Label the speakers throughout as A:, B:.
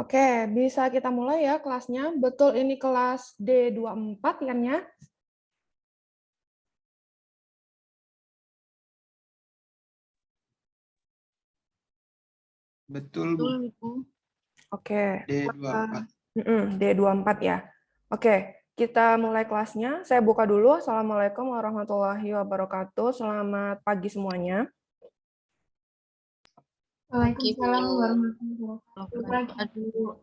A: Oke, bisa kita mulai ya kelasnya. Betul ini kelas D24 kan ya?
B: Betul, Bu.
A: Oke.
B: D24.
A: D24 ya. Oke, kita mulai kelasnya. Saya buka dulu. Assalamualaikum warahmatullahi wabarakatuh. Selamat pagi semuanya.
C: Waalaikumsalam warahmatullahi wabarakatuh.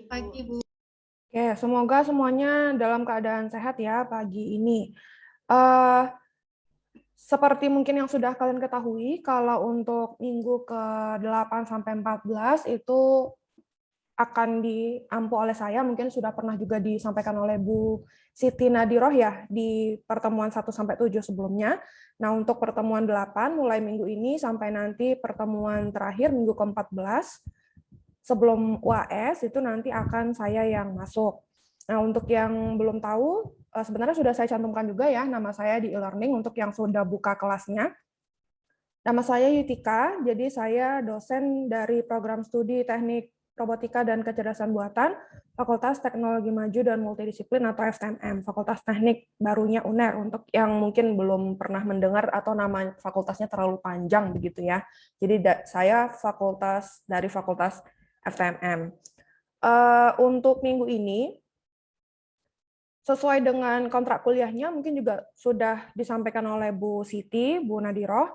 C: Pagi, Bu.
A: Oke, semoga semuanya dalam keadaan sehat ya pagi ini. Eh, Seperti mungkin yang sudah kalian ketahui, kalau untuk minggu ke-8 sampai 14 itu akan diampu oleh saya, mungkin sudah pernah juga disampaikan oleh Bu Siti Nadiroh ya di pertemuan 1 sampai 7 sebelumnya. Nah, untuk pertemuan 8 mulai minggu ini sampai nanti pertemuan terakhir minggu ke-14 sebelum UAS itu nanti akan saya yang masuk. Nah, untuk yang belum tahu, sebenarnya sudah saya cantumkan juga ya nama saya di e-learning untuk yang sudah buka kelasnya. Nama saya Yutika, jadi saya dosen dari program studi Teknik Robotika dan Kecerdasan Buatan, Fakultas Teknologi Maju dan Multidisiplin atau FTMM, Fakultas Teknik barunya UNER, untuk yang mungkin belum pernah mendengar atau nama fakultasnya terlalu panjang begitu ya. Jadi saya dari Fakultas FTMM. Untuk minggu ini, sesuai dengan kontrak kuliahnya, mungkin juga sudah disampaikan oleh Bu Siti, Bu Nadiroh,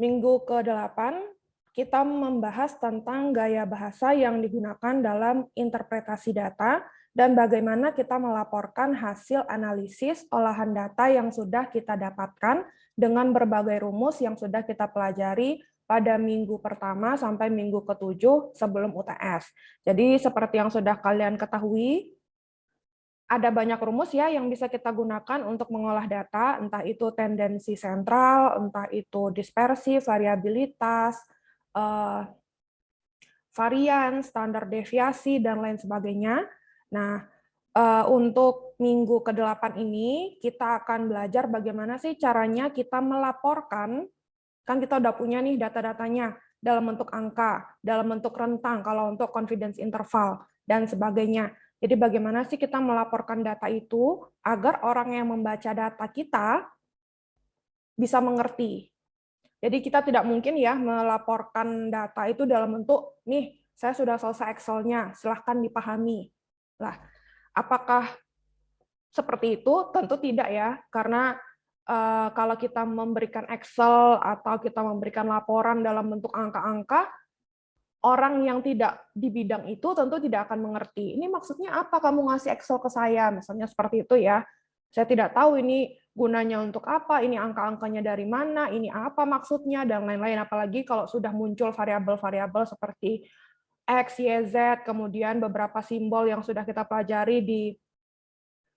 A: minggu ke-8 kita membahas tentang gaya bahasa yang digunakan dalam interpretasi data dan bagaimana kita melaporkan hasil analisis olahan data yang sudah kita dapatkan dengan berbagai rumus yang sudah kita pelajari pada minggu pertama sampai minggu ke-7 sebelum UTS. Jadi seperti yang sudah kalian ketahui, ada banyak rumus ya yang bisa kita gunakan untuk mengolah data, entah itu tendensi sentral, entah itu dispersi, variabilitas, varian, standar deviasi, dan lain sebagainya. Nah, untuk minggu ke-8 ini, kita akan belajar bagaimana sih caranya kita melaporkan, kan kita udah punya nih data-datanya, dalam bentuk angka, dalam bentuk rentang, kalau untuk confidence interval, dan sebagainya. Jadi bagaimana sih kita melaporkan data itu agar orang yang membaca data kita bisa mengerti. Jadi kita tidak mungkin ya melaporkan data itu dalam bentuk, nih saya sudah selesai Excel-nya, silahkan dipahami. Lah, apakah seperti itu? Tentu tidak ya, karena kalau kita memberikan Excel atau kita memberikan laporan dalam bentuk angka-angka, orang yang tidak di bidang itu tentu tidak akan mengerti. Ini maksudnya apa kamu ngasih Excel ke saya? Misalnya seperti itu ya. Saya tidak tahu ini gunanya untuk apa, ini angka-angkanya dari mana, ini apa maksudnya, dan lain-lain. Apalagi kalau sudah muncul variabel-variabel seperti X, Y, Z, kemudian beberapa simbol yang sudah kita pelajari di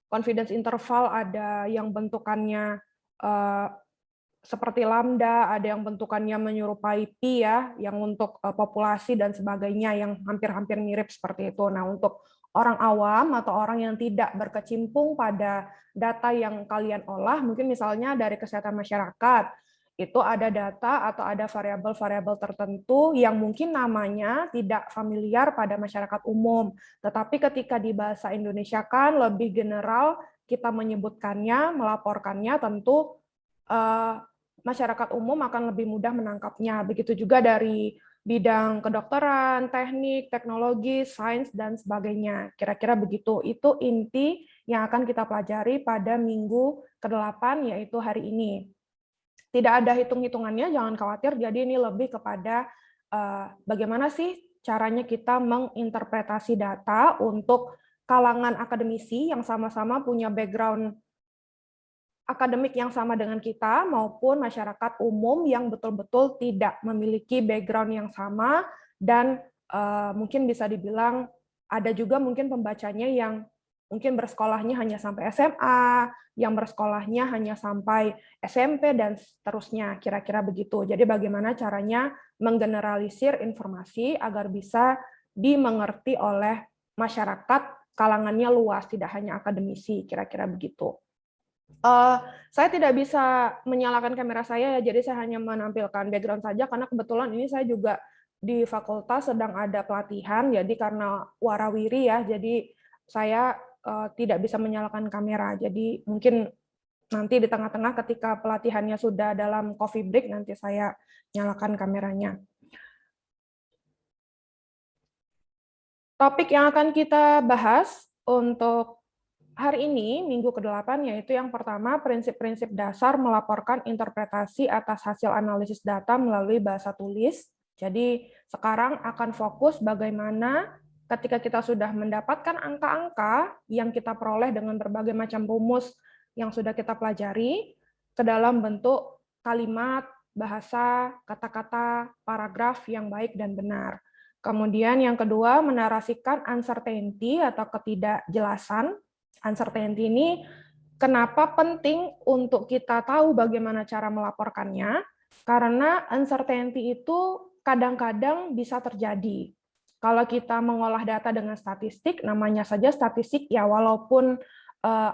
A: confidence interval, ada yang bentukannya seperti lambda, ada yang bentukannya menyerupai pi ya, yang untuk populasi dan sebagainya, yang hampir-hampir mirip seperti itu. Nah, untuk orang awam atau orang yang tidak berkecimpung pada data yang kalian olah, mungkin misalnya dari kesehatan masyarakat, itu ada data atau ada variabel-variabel tertentu yang mungkin namanya tidak familiar pada masyarakat umum. Tetapi ketika di bahasa Indonesia kan lebih general, kita menyebutkannya, melaporkannya, tentu masyarakat umum akan lebih mudah menangkapnya. Begitu juga dari bidang kedokteran, teknik, teknologi, sains, dan sebagainya. Kira-kira begitu. Itu inti yang akan kita pelajari pada minggu ke-8, yaitu hari ini. Tidak ada hitung-hitungannya, jangan khawatir. Jadi ini lebih kepada bagaimana sih caranya kita menginterpretasi data untuk kalangan akademisi yang sama-sama punya background akademik yang sama dengan kita maupun masyarakat umum yang betul-betul tidak memiliki background yang sama dan mungkin bisa dibilang ada juga mungkin pembacanya yang mungkin bersekolahnya hanya sampai SMA, yang bersekolahnya hanya sampai SMP dan seterusnya, kira-kira begitu. Jadi bagaimana caranya menggeneralisir informasi agar bisa dimengerti oleh masyarakat kalangannya luas, tidak hanya akademisi, kira-kira begitu. Saya tidak bisa menyalakan kamera saya, jadi saya hanya menampilkan background saja, karena kebetulan ini saya juga di fakultas sedang ada pelatihan, jadi karena warawiri ya, jadi saya tidak bisa menyalakan kamera. Jadi mungkin nanti di tengah-tengah ketika pelatihannya sudah dalam coffee break, nanti saya nyalakan kameranya. Topik yang akan kita bahas untuk hari ini, minggu ke-8, yaitu yang pertama, prinsip-prinsip dasar melaporkan interpretasi atas hasil analisis data melalui bahasa tulis. Jadi sekarang akan fokus bagaimana ketika kita sudah mendapatkan angka-angka yang kita peroleh dengan berbagai macam rumus yang sudah kita pelajari ke dalam bentuk kalimat, bahasa, kata-kata, paragraf yang baik dan benar. Kemudian yang kedua, menarasikan uncertainty atau ketidakjelasan. Uncertainty ini kenapa penting untuk kita tahu bagaimana cara melaporkannya? Karena uncertainty itu kadang-kadang bisa terjadi. Kalau kita mengolah data dengan statistik, namanya saja statistik ya, walaupun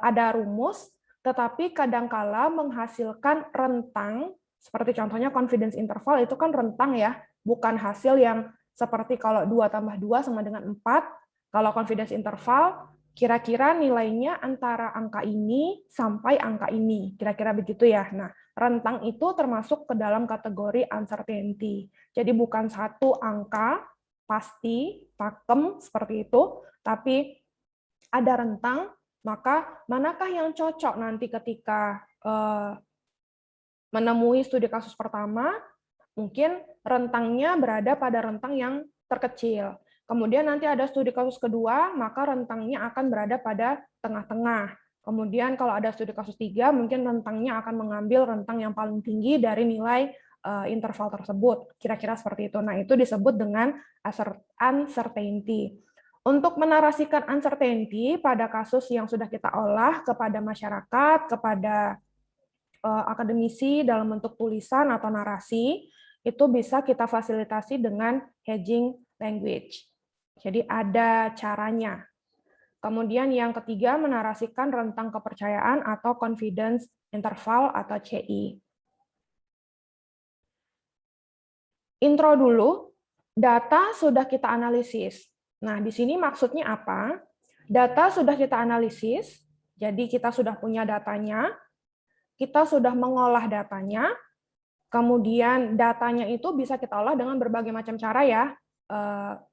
A: ada rumus, tetapi kadangkala menghasilkan rentang, seperti contohnya confidence interval itu kan rentang ya, bukan hasil yang seperti kalau 2 tambah 2 sama dengan 4, kalau confidence interval, kira-kira nilainya antara angka ini sampai angka ini, kira-kira begitu ya. Nah, rentang itu termasuk ke dalam kategori uncertainty. Jadi bukan satu angka, pasti, pakem, seperti itu, tapi ada rentang, maka manakah yang cocok nanti ketika menemui studi kasus pertama, mungkin rentangnya berada pada rentang yang terkecil. Kemudian nanti ada studi kasus kedua, maka rentangnya akan berada pada tengah-tengah. Kemudian kalau ada studi kasus 3, mungkin rentangnya akan mengambil rentang yang paling tinggi dari nilai interval tersebut. Kira-kira seperti itu. Nah, itu disebut dengan uncertainty. Untuk menarasikan uncertainty pada kasus yang sudah kita olah kepada masyarakat, kepada akademisi dalam bentuk tulisan atau narasi, itu bisa kita fasilitasi dengan hedging language. Jadi ada caranya. Kemudian yang ketiga, menarasikan rentang kepercayaan atau confidence interval atau CI. Intro dulu, data sudah kita analisis. Nah, di sini maksudnya apa? Data sudah kita analisis, jadi kita sudah punya datanya, kita sudah mengolah datanya, kemudian datanya itu bisa kita olah dengan berbagai macam cara ya.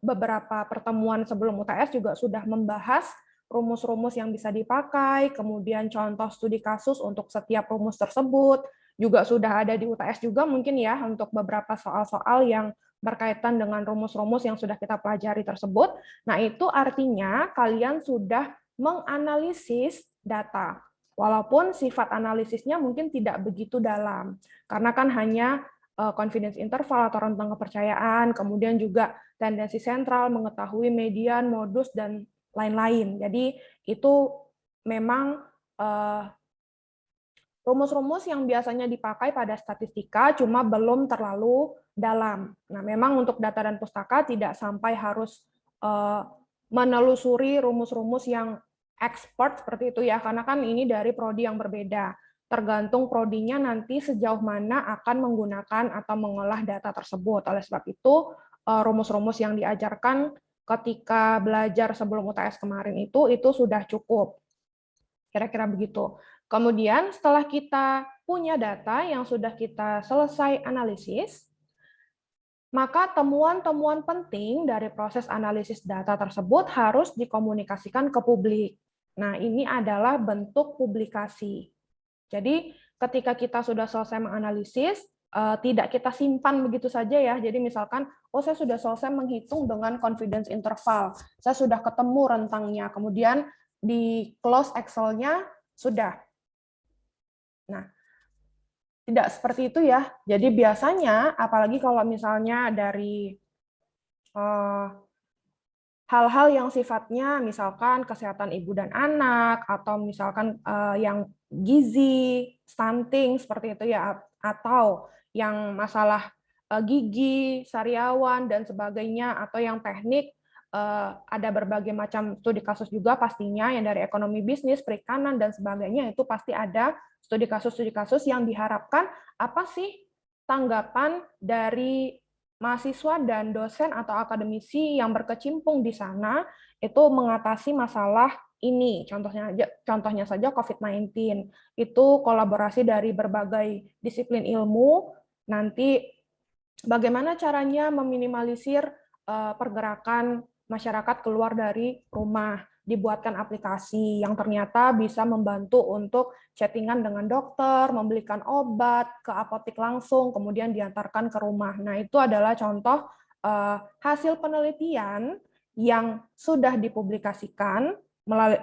A: Beberapa pertemuan sebelum UTS juga sudah membahas rumus-rumus yang bisa dipakai, kemudian contoh studi kasus untuk setiap rumus tersebut, juga sudah ada di UTS juga mungkin ya untuk beberapa soal-soal yang berkaitan dengan rumus-rumus yang sudah kita pelajari tersebut. Nah, itu artinya kalian sudah menganalisis data. Walaupun sifat analisisnya mungkin tidak begitu dalam, karena kan hanya confidence interval atau rentang kepercayaan, kemudian juga tendensi sentral, mengetahui median, modus, dan lain-lain. Jadi itu memang rumus-rumus yang biasanya dipakai pada statistika, cuma belum terlalu dalam. Nah, memang untuk data dan pustaka tidak sampai harus menelusuri rumus-rumus yang expert seperti itu ya, karena kan ini dari prodi yang berbeda. Tergantung prodinya nanti sejauh mana akan menggunakan atau mengolah data tersebut. Oleh sebab itu, rumus-rumus yang diajarkan ketika belajar sebelum UTS kemarin itu sudah cukup. Kira-kira begitu. Kemudian setelah kita punya data yang sudah kita selesai analisis, maka temuan-temuan penting dari proses analisis data tersebut harus dikomunikasikan ke publik. Nah, ini adalah bentuk publikasi. Jadi, ketika kita sudah selesai menganalisis, tidak kita simpan begitu saja ya. Jadi misalkan, oh saya sudah selesai menghitung dengan confidence interval, saya sudah ketemu rentangnya, kemudian di close Excel-nya sudah. Nah, tidak seperti itu ya. Jadi biasanya, apalagi kalau misalnya dari hal-hal yang sifatnya misalkan kesehatan ibu dan anak, atau misalkan yang gizi, stunting, seperti itu ya, atau yang masalah gigi, sariawan, dan sebagainya, atau yang teknik, ada berbagai macam studi kasus juga pastinya, yang dari ekonomi bisnis, perikanan, dan sebagainya, itu pasti ada studi kasus yang diharapkan apa sih tanggapan dari mahasiswa dan dosen atau akademisi yang berkecimpung di sana itu mengatasi masalah ini. Contohnya saja COVID-19. Itu kolaborasi dari berbagai disiplin ilmu. Nanti bagaimana caranya meminimalisir pergerakan masyarakat keluar dari rumah. Dibuatkan aplikasi yang ternyata bisa membantu untuk chattingan dengan dokter, membelikan obat ke apotek langsung, kemudian diantarkan ke rumah. Nah, itu adalah contoh hasil penelitian yang sudah dipublikasikan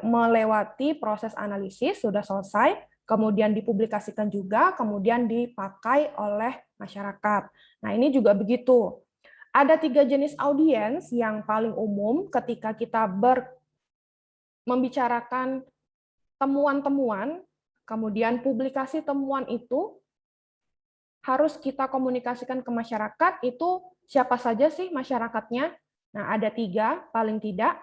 A: melewati proses analisis, sudah selesai, kemudian dipublikasikan juga, kemudian dipakai oleh masyarakat. Nah, ini juga begitu. Ada 3 jenis audiens yang paling umum ketika kita membicarakan temuan-temuan, kemudian publikasi temuan itu harus kita komunikasikan ke masyarakat. Itu siapa saja sih masyarakatnya? Nah, ada 3 paling tidak.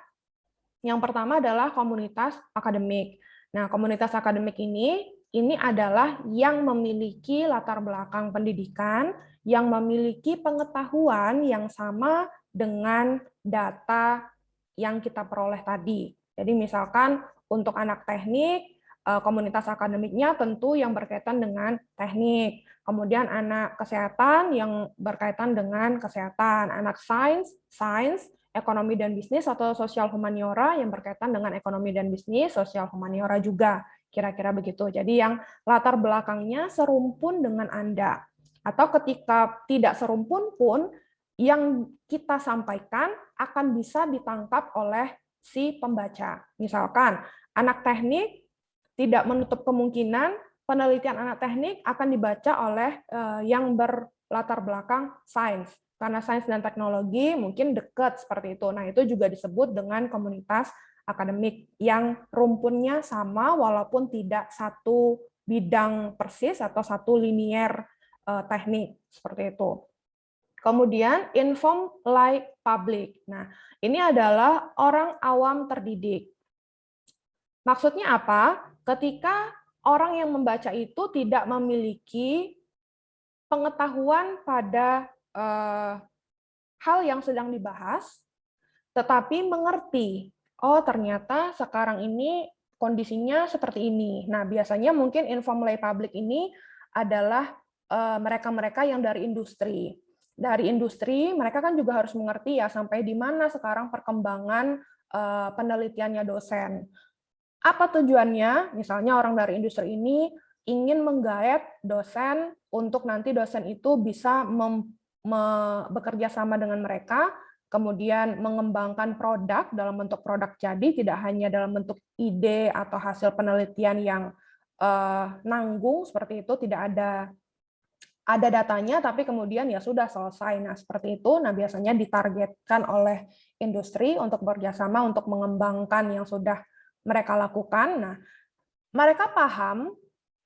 A: Yang pertama adalah komunitas akademik. Nah, komunitas akademik ini adalah yang memiliki latar belakang pendidikan, yang memiliki pengetahuan yang sama dengan data yang kita peroleh tadi. Jadi misalkan untuk anak teknik, komunitas akademiknya tentu yang berkaitan dengan teknik. Kemudian anak kesehatan yang berkaitan dengan kesehatan. Anak sains, ekonomi dan bisnis atau sosial humaniora yang berkaitan dengan ekonomi dan bisnis, sosial humaniora juga. Kira-kira begitu. Jadi yang latar belakangnya serumpun dengan Anda. Atau ketika tidak serumpun pun, yang kita sampaikan akan bisa ditangkap oleh si pembaca. Misalkan, anak teknik tidak menutup kemungkinan penelitian anak teknik akan dibaca oleh yang berlatar belakang sains. Karena sains dan teknologi mungkin dekat seperti itu. Nah, itu juga disebut dengan komunitas akademik yang rumpunnya sama walaupun tidak satu bidang persis atau satu linier teknik seperti itu. Kemudian inform lay public. Nah, ini adalah orang awam terdidik. Maksudnya apa? Ketika orang yang membaca itu tidak memiliki pengetahuan pada hal yang sedang dibahas, tetapi mengerti, oh ternyata sekarang ini kondisinya seperti ini. Nah, biasanya mungkin inform lay public ini adalah mereka-mereka yang dari industri. Dari industri, mereka kan juga harus mengerti ya sampai di mana sekarang perkembangan penelitiannya dosen. Apa tujuannya? Misalnya orang dari industri ini ingin menggaet dosen untuk nanti dosen itu bisa bekerja sama dengan mereka, kemudian mengembangkan produk dalam bentuk produk jadi, tidak hanya dalam bentuk ide atau hasil penelitian yang nanggung seperti itu, tidak ada datanya, tapi kemudian ya sudah selesai. Nah, seperti itu. Nah, biasanya ditargetkan oleh industri untuk bekerjasama untuk mengembangkan yang sudah mereka lakukan. Nah, mereka paham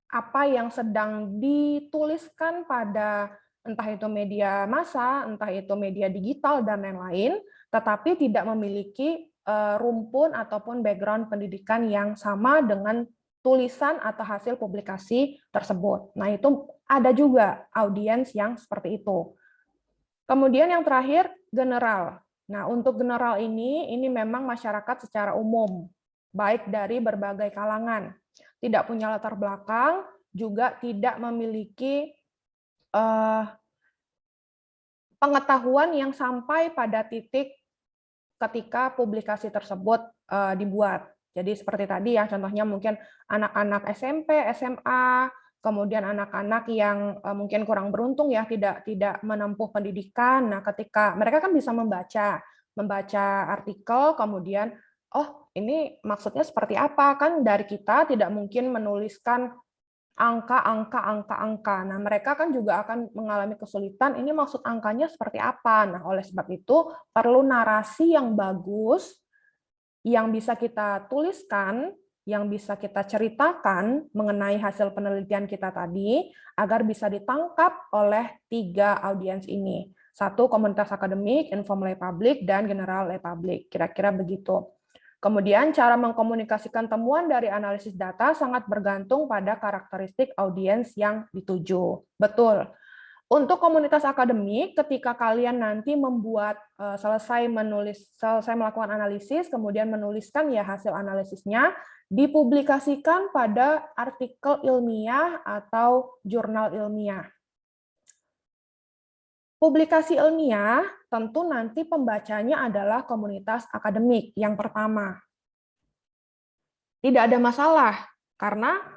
A: apa yang sedang dituliskan pada entah itu media massa, entah itu media digital, dan lain-lain, tetapi tidak memiliki rumpun ataupun background pendidikan yang sama dengan tulisan atau hasil publikasi tersebut. Nah, itu ada juga audiens yang seperti itu. Kemudian yang terakhir, general. Nah, untuk general ini memang masyarakat secara umum, baik dari berbagai kalangan. Tidak punya latar belakang, juga tidak memiliki pengetahuan yang sampai pada titik ketika publikasi tersebut dibuat. Jadi seperti tadi ya, contohnya mungkin anak-anak SMP, SMA, kemudian anak-anak yang mungkin kurang beruntung ya, tidak menempuh pendidikan. Nah, ketika mereka kan bisa membaca artikel, kemudian oh ini maksudnya seperti apa, kan dari kita tidak mungkin menuliskan angka. Nah, mereka kan juga akan mengalami kesulitan, ini maksud angkanya seperti apa. Nah, oleh sebab itu perlu narasi yang bagus, yang bisa kita tuliskan, yang bisa kita ceritakan mengenai hasil penelitian kita tadi, agar bisa ditangkap oleh 3 audiens ini. 1, komunitas akademik, inform lay public, dan general lay public. Kira-kira begitu. Kemudian cara mengkomunikasikan temuan dari analisis data sangat bergantung pada karakteristik audiens yang dituju. Betul. Untuk komunitas akademik, ketika kalian nanti membuat selesai melakukan analisis, kemudian menuliskan ya hasil analisisnya, dipublikasikan pada artikel ilmiah atau jurnal ilmiah. Publikasi ilmiah tentu nanti pembacanya adalah komunitas akademik yang pertama. Tidak ada masalah, karena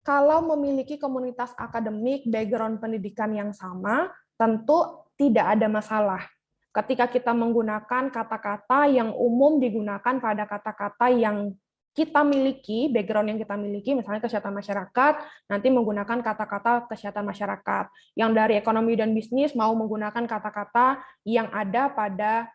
A: kalau memiliki komunitas akademik, background pendidikan yang sama, tentu tidak ada masalah. Ketika kita menggunakan kata-kata yang umum digunakan pada kata-kata yang kita miliki, background yang kita miliki, misalnya kesehatan masyarakat, nanti menggunakan kata-kata kesehatan masyarakat. Yang dari ekonomi dan bisnis mau menggunakan kata-kata yang ada pada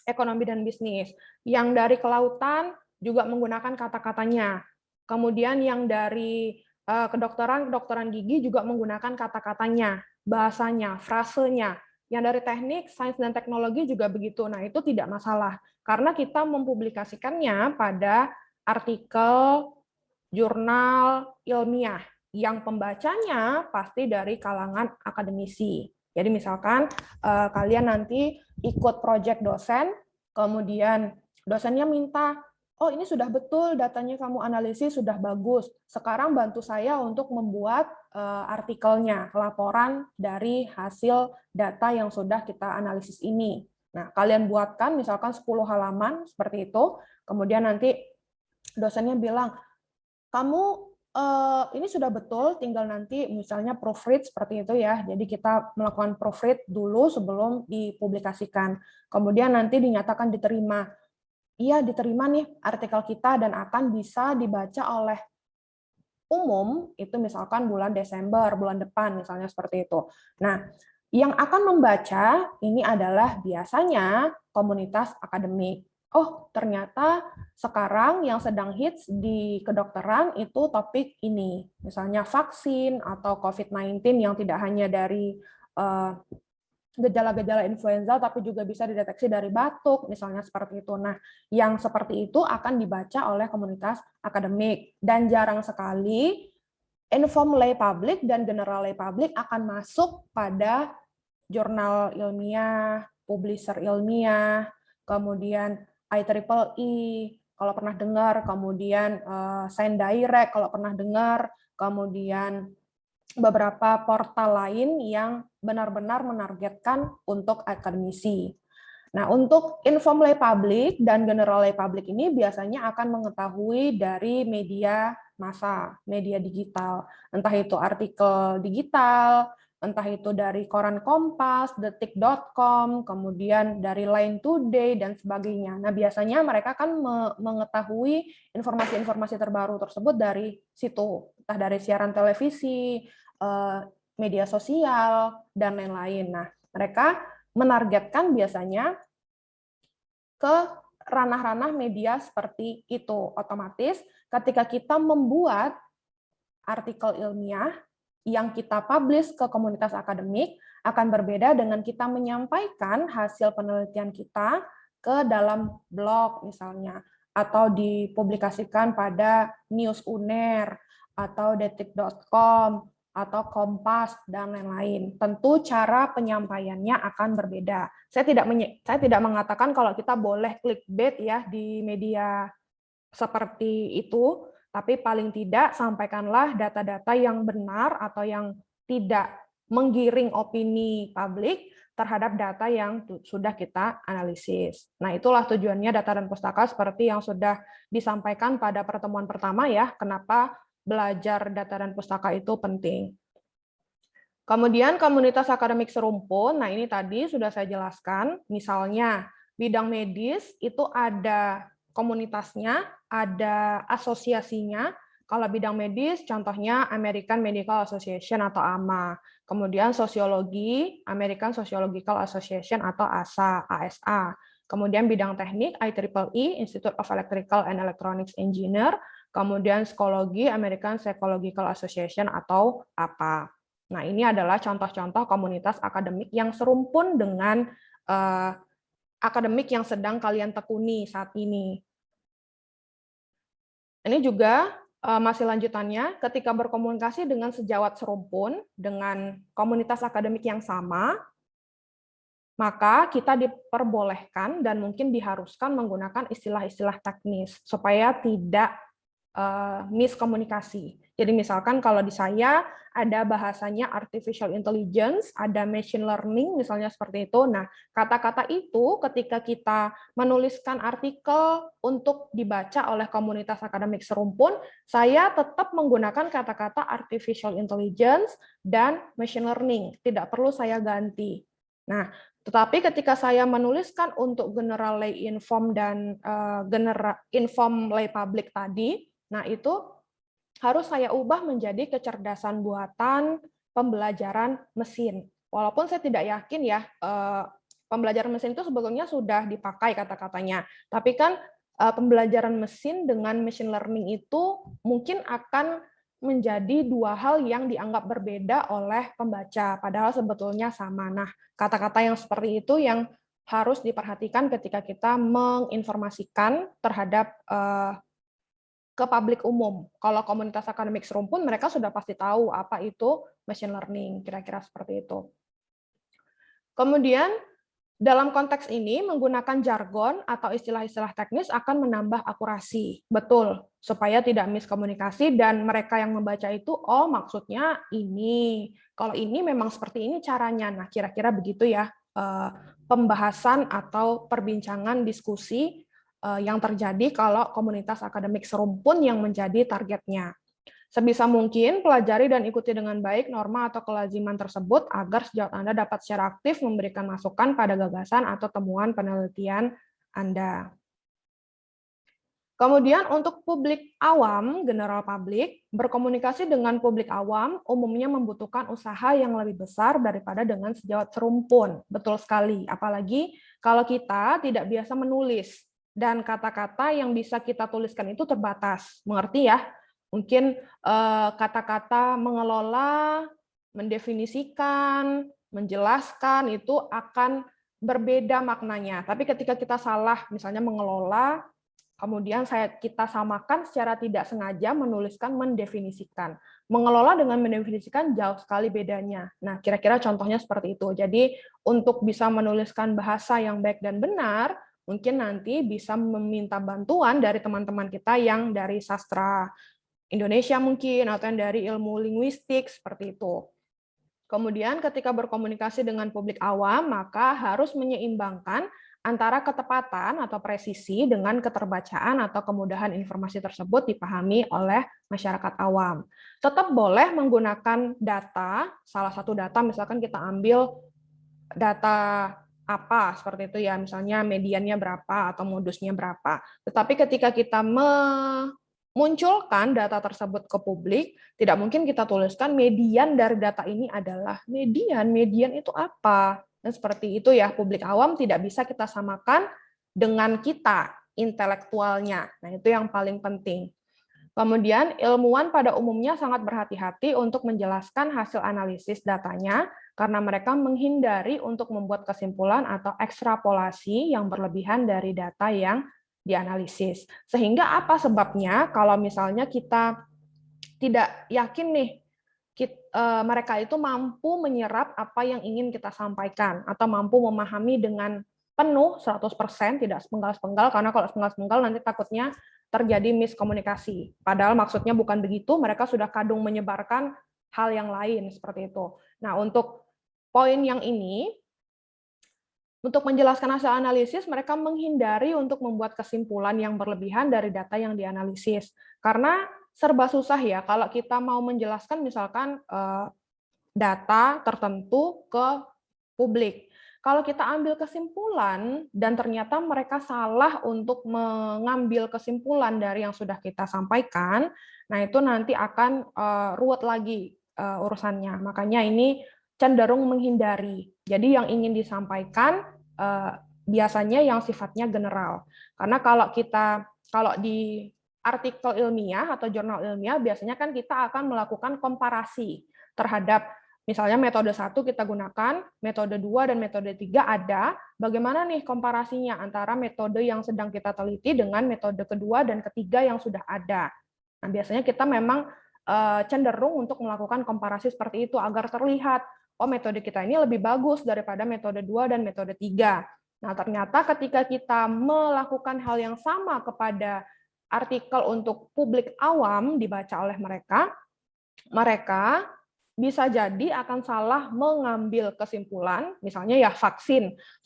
A: ekonomi dan bisnis. Yang dari kelautan juga menggunakan kata-katanya. Kemudian yang dari kedokteran gigi juga menggunakan kata-katanya, bahasanya, frasenya. Yang dari teknik, sains dan teknologi juga begitu. Nah, itu tidak masalah karena kita mempublikasikannya pada artikel jurnal ilmiah yang pembacanya pasti dari kalangan akademisi. Jadi misalkan kalian nanti ikut proyek dosen, kemudian dosennya minta, oh ini sudah betul datanya kamu analisis, sudah bagus. Sekarang bantu saya untuk membuat artikelnya, laporan dari hasil data yang sudah kita analisis ini. Nah, kalian buatkan misalkan 10 halaman seperti itu, kemudian nanti dosennya bilang, kamu ini sudah betul, tinggal nanti misalnya proofread seperti itu ya. Jadi kita melakukan proofread dulu sebelum dipublikasikan. Kemudian nanti dinyatakan diterima. Iya, diterima nih artikel kita dan akan bisa dibaca oleh umum, itu misalkan bulan Desember, bulan depan misalnya seperti itu. Nah, yang akan membaca ini adalah biasanya komunitas akademik. Oh, ternyata sekarang yang sedang hits di kedokteran itu topik ini. Misalnya vaksin atau COVID-19 yang tidak hanya dari gejala-gejala influenza, tapi juga bisa dideteksi dari batuk, misalnya seperti itu. Nah, yang seperti itu akan dibaca oleh komunitas akademik. Dan jarang sekali inform lay public dan general lay public akan masuk pada jurnal ilmiah, publisher ilmiah, kemudian IEEE, kalau pernah dengar, kemudian Science Direct, kalau pernah dengar, kemudian beberapa portal lain yang benar-benar menargetkan untuk akademisi. Nah, untuk inform lay public dan general lay public ini biasanya akan mengetahui dari media massa, media digital. Entah itu artikel digital, entah itu dari koran Kompas, detik.com, kemudian dari Line Today, dan sebagainya. Nah, biasanya mereka kan mengetahui informasi-informasi terbaru tersebut dari situ, entah dari siaran televisi, media sosial, dan lain-lain. Nah, mereka menargetkan biasanya ke ranah-ranah media seperti itu. Otomatis ketika kita membuat artikel ilmiah yang kita publish ke komunitas akademik akan berbeda dengan kita menyampaikan hasil penelitian kita ke dalam blog misalnya, atau dipublikasikan pada News UNER, atau detik.com, atau Kompas, dan lain-lain. Tentu cara penyampaiannya akan berbeda. Saya tidak mengatakan kalau kita boleh clickbait ya di media seperti itu, tapi paling tidak sampaikanlah data-data yang benar atau yang tidak menggiring opini publik terhadap data yang sudah kita analisis. Nah, itulah tujuannya data dan pustaka seperti yang sudah disampaikan pada pertemuan pertama ya, kenapa belajar data dan pustaka itu penting. Kemudian komunitas akademik serumpun, nah ini tadi sudah saya jelaskan, misalnya bidang medis itu ada komunitasnya, ada asosiasinya. Kalau bidang medis, contohnya American Medical Association atau AMA. Kemudian sosiologi, American Sociological Association atau ASA. Kemudian bidang teknik, IEEE, Institute of Electrical and Electronics Engineer. Kemudian psikologi, American Psychological Association atau APA. Nah, ini adalah contoh-contoh komunitas akademik yang serumpun dengan akademik yang sedang kalian tekuni saat ini. Ini juga Masih lanjutannya, ketika berkomunikasi dengan sejawat serumpun, dengan komunitas akademik yang sama, maka kita diperbolehkan dan mungkin diharuskan menggunakan istilah-istilah teknis supaya tidak miskomunikasi. Jadi misalkan kalau di saya ada bahasanya artificial intelligence, ada machine learning, misalnya seperti itu. Nah, kata-kata itu ketika kita menuliskan artikel untuk dibaca oleh komunitas akademik serumpun, saya tetap menggunakan kata-kata artificial intelligence dan machine learning. Tidak perlu saya ganti. Nah, tetapi ketika saya menuliskan untuk general lay inform dan inform lay public tadi, nah itu harus saya ubah menjadi kecerdasan buatan pembelajaran mesin. Walaupun saya tidak yakin ya, pembelajaran mesin itu sebetulnya sudah dipakai kata-katanya. Tapi kan pembelajaran mesin dengan machine learning itu mungkin akan menjadi dua hal yang dianggap berbeda oleh pembaca, padahal sebetulnya sama. Nah, kata-kata yang seperti itu yang harus diperhatikan ketika kita menginformasikan terhadap ke publik umum. Kalau komunitas akademik serumpun, mereka sudah pasti tahu apa itu machine learning, kira-kira seperti itu. Kemudian, dalam konteks ini, menggunakan jargon atau istilah-istilah teknis akan menambah akurasi. Betul, supaya tidak miskomunikasi dan mereka yang membaca itu, oh maksudnya ini. Kalau ini memang seperti ini caranya. Nah, kira-kira begitu ya pembahasan atau perbincangan diskusi yang terjadi kalau komunitas akademik serumpun yang menjadi targetnya. Sebisa mungkin, pelajari dan ikuti dengan baik norma atau kelaziman tersebut agar sejawat Anda dapat secara aktif memberikan masukan pada gagasan atau temuan penelitian Anda. Kemudian untuk publik awam, general public, berkomunikasi dengan publik awam umumnya membutuhkan usaha yang lebih besar daripada dengan sejawat serumpun. Betul sekali, apalagi kalau kita tidak biasa menulis dan kata-kata yang bisa kita tuliskan itu terbatas. Mengerti ya? Mungkin kata-kata mengelola, mendefinisikan, menjelaskan itu akan berbeda maknanya. Tapi ketika kita salah, misalnya mengelola, kemudian kita samakan secara tidak sengaja menuliskan mendefinisikan. Mengelola dengan mendefinisikan jauh sekali bedanya. Nah, kira-kira contohnya seperti itu. Jadi, untuk bisa menuliskan bahasa yang baik dan benar, mungkin nanti bisa meminta bantuan dari teman-teman kita yang dari sastra Indonesia mungkin, atau yang dari ilmu linguistik, seperti itu. Kemudian ketika berkomunikasi dengan publik awam, maka harus menyeimbangkan antara ketepatan atau presisi dengan keterbacaan atau kemudahan informasi tersebut dipahami oleh masyarakat awam. Tetap boleh menggunakan data, salah satu data misalkan kita ambil data apa, seperti itu ya, misalnya mediannya berapa atau modusnya berapa. Tetapi ketika kita munculkan data tersebut ke publik, tidak mungkin kita tuliskan median dari data ini adalah median itu apa? Dan seperti itu ya, publik awam tidak bisa kita samakan dengan kita, intelektualnya. Nah, itu yang paling penting. Kemudian, ilmuwan pada umumnya sangat berhati-hati untuk menjelaskan hasil analisis datanya, karena mereka menghindari untuk membuat kesimpulan atau ekstrapolasi yang berlebihan dari data yang dianalisis. Sehingga apa sebabnya kalau misalnya kita tidak yakin nih mereka itu mampu menyerap apa yang ingin kita sampaikan atau mampu memahami dengan penuh 100%, tidak sepenggal-sepenggal, karena kalau sepenggal-sepenggal nanti takutnya terjadi miskomunikasi. Padahal maksudnya bukan begitu, mereka sudah kadung menyebarkan hal yang lain seperti itu. Nah, untuk poin yang ini, untuk menjelaskan hasil analisis, mereka menghindari untuk membuat kesimpulan yang berlebihan dari data yang dianalisis. Karena serba susah ya, kalau kita mau menjelaskan misalkan data tertentu ke publik. Kalau kita ambil kesimpulan dan ternyata mereka salah untuk mengambil kesimpulan dari yang sudah kita sampaikan, nah itu nanti akan ruwet lagi urusannya. Makanya ini cenderung menghindari. Jadi yang ingin disampaikan biasanya yang sifatnya general. Karena kalau di artikel ilmiah atau jurnal ilmiah biasanya kan kita akan melakukan komparasi terhadap misalnya metode 1 kita gunakan, metode 2 dan metode 3 ada, bagaimana nih komparasinya antara metode yang sedang kita teliti dengan metode kedua dan ketiga yang sudah ada. Nah, biasanya kita memang cenderung untuk melakukan komparasi seperti itu agar terlihat, oh metode kita ini lebih bagus daripada metode 2 dan metode 3. Nah, ternyata ketika kita melakukan hal yang sama kepada artikel untuk publik awam dibaca oleh mereka bisa jadi akan salah mengambil kesimpulan, misalnya ya vaksin 1,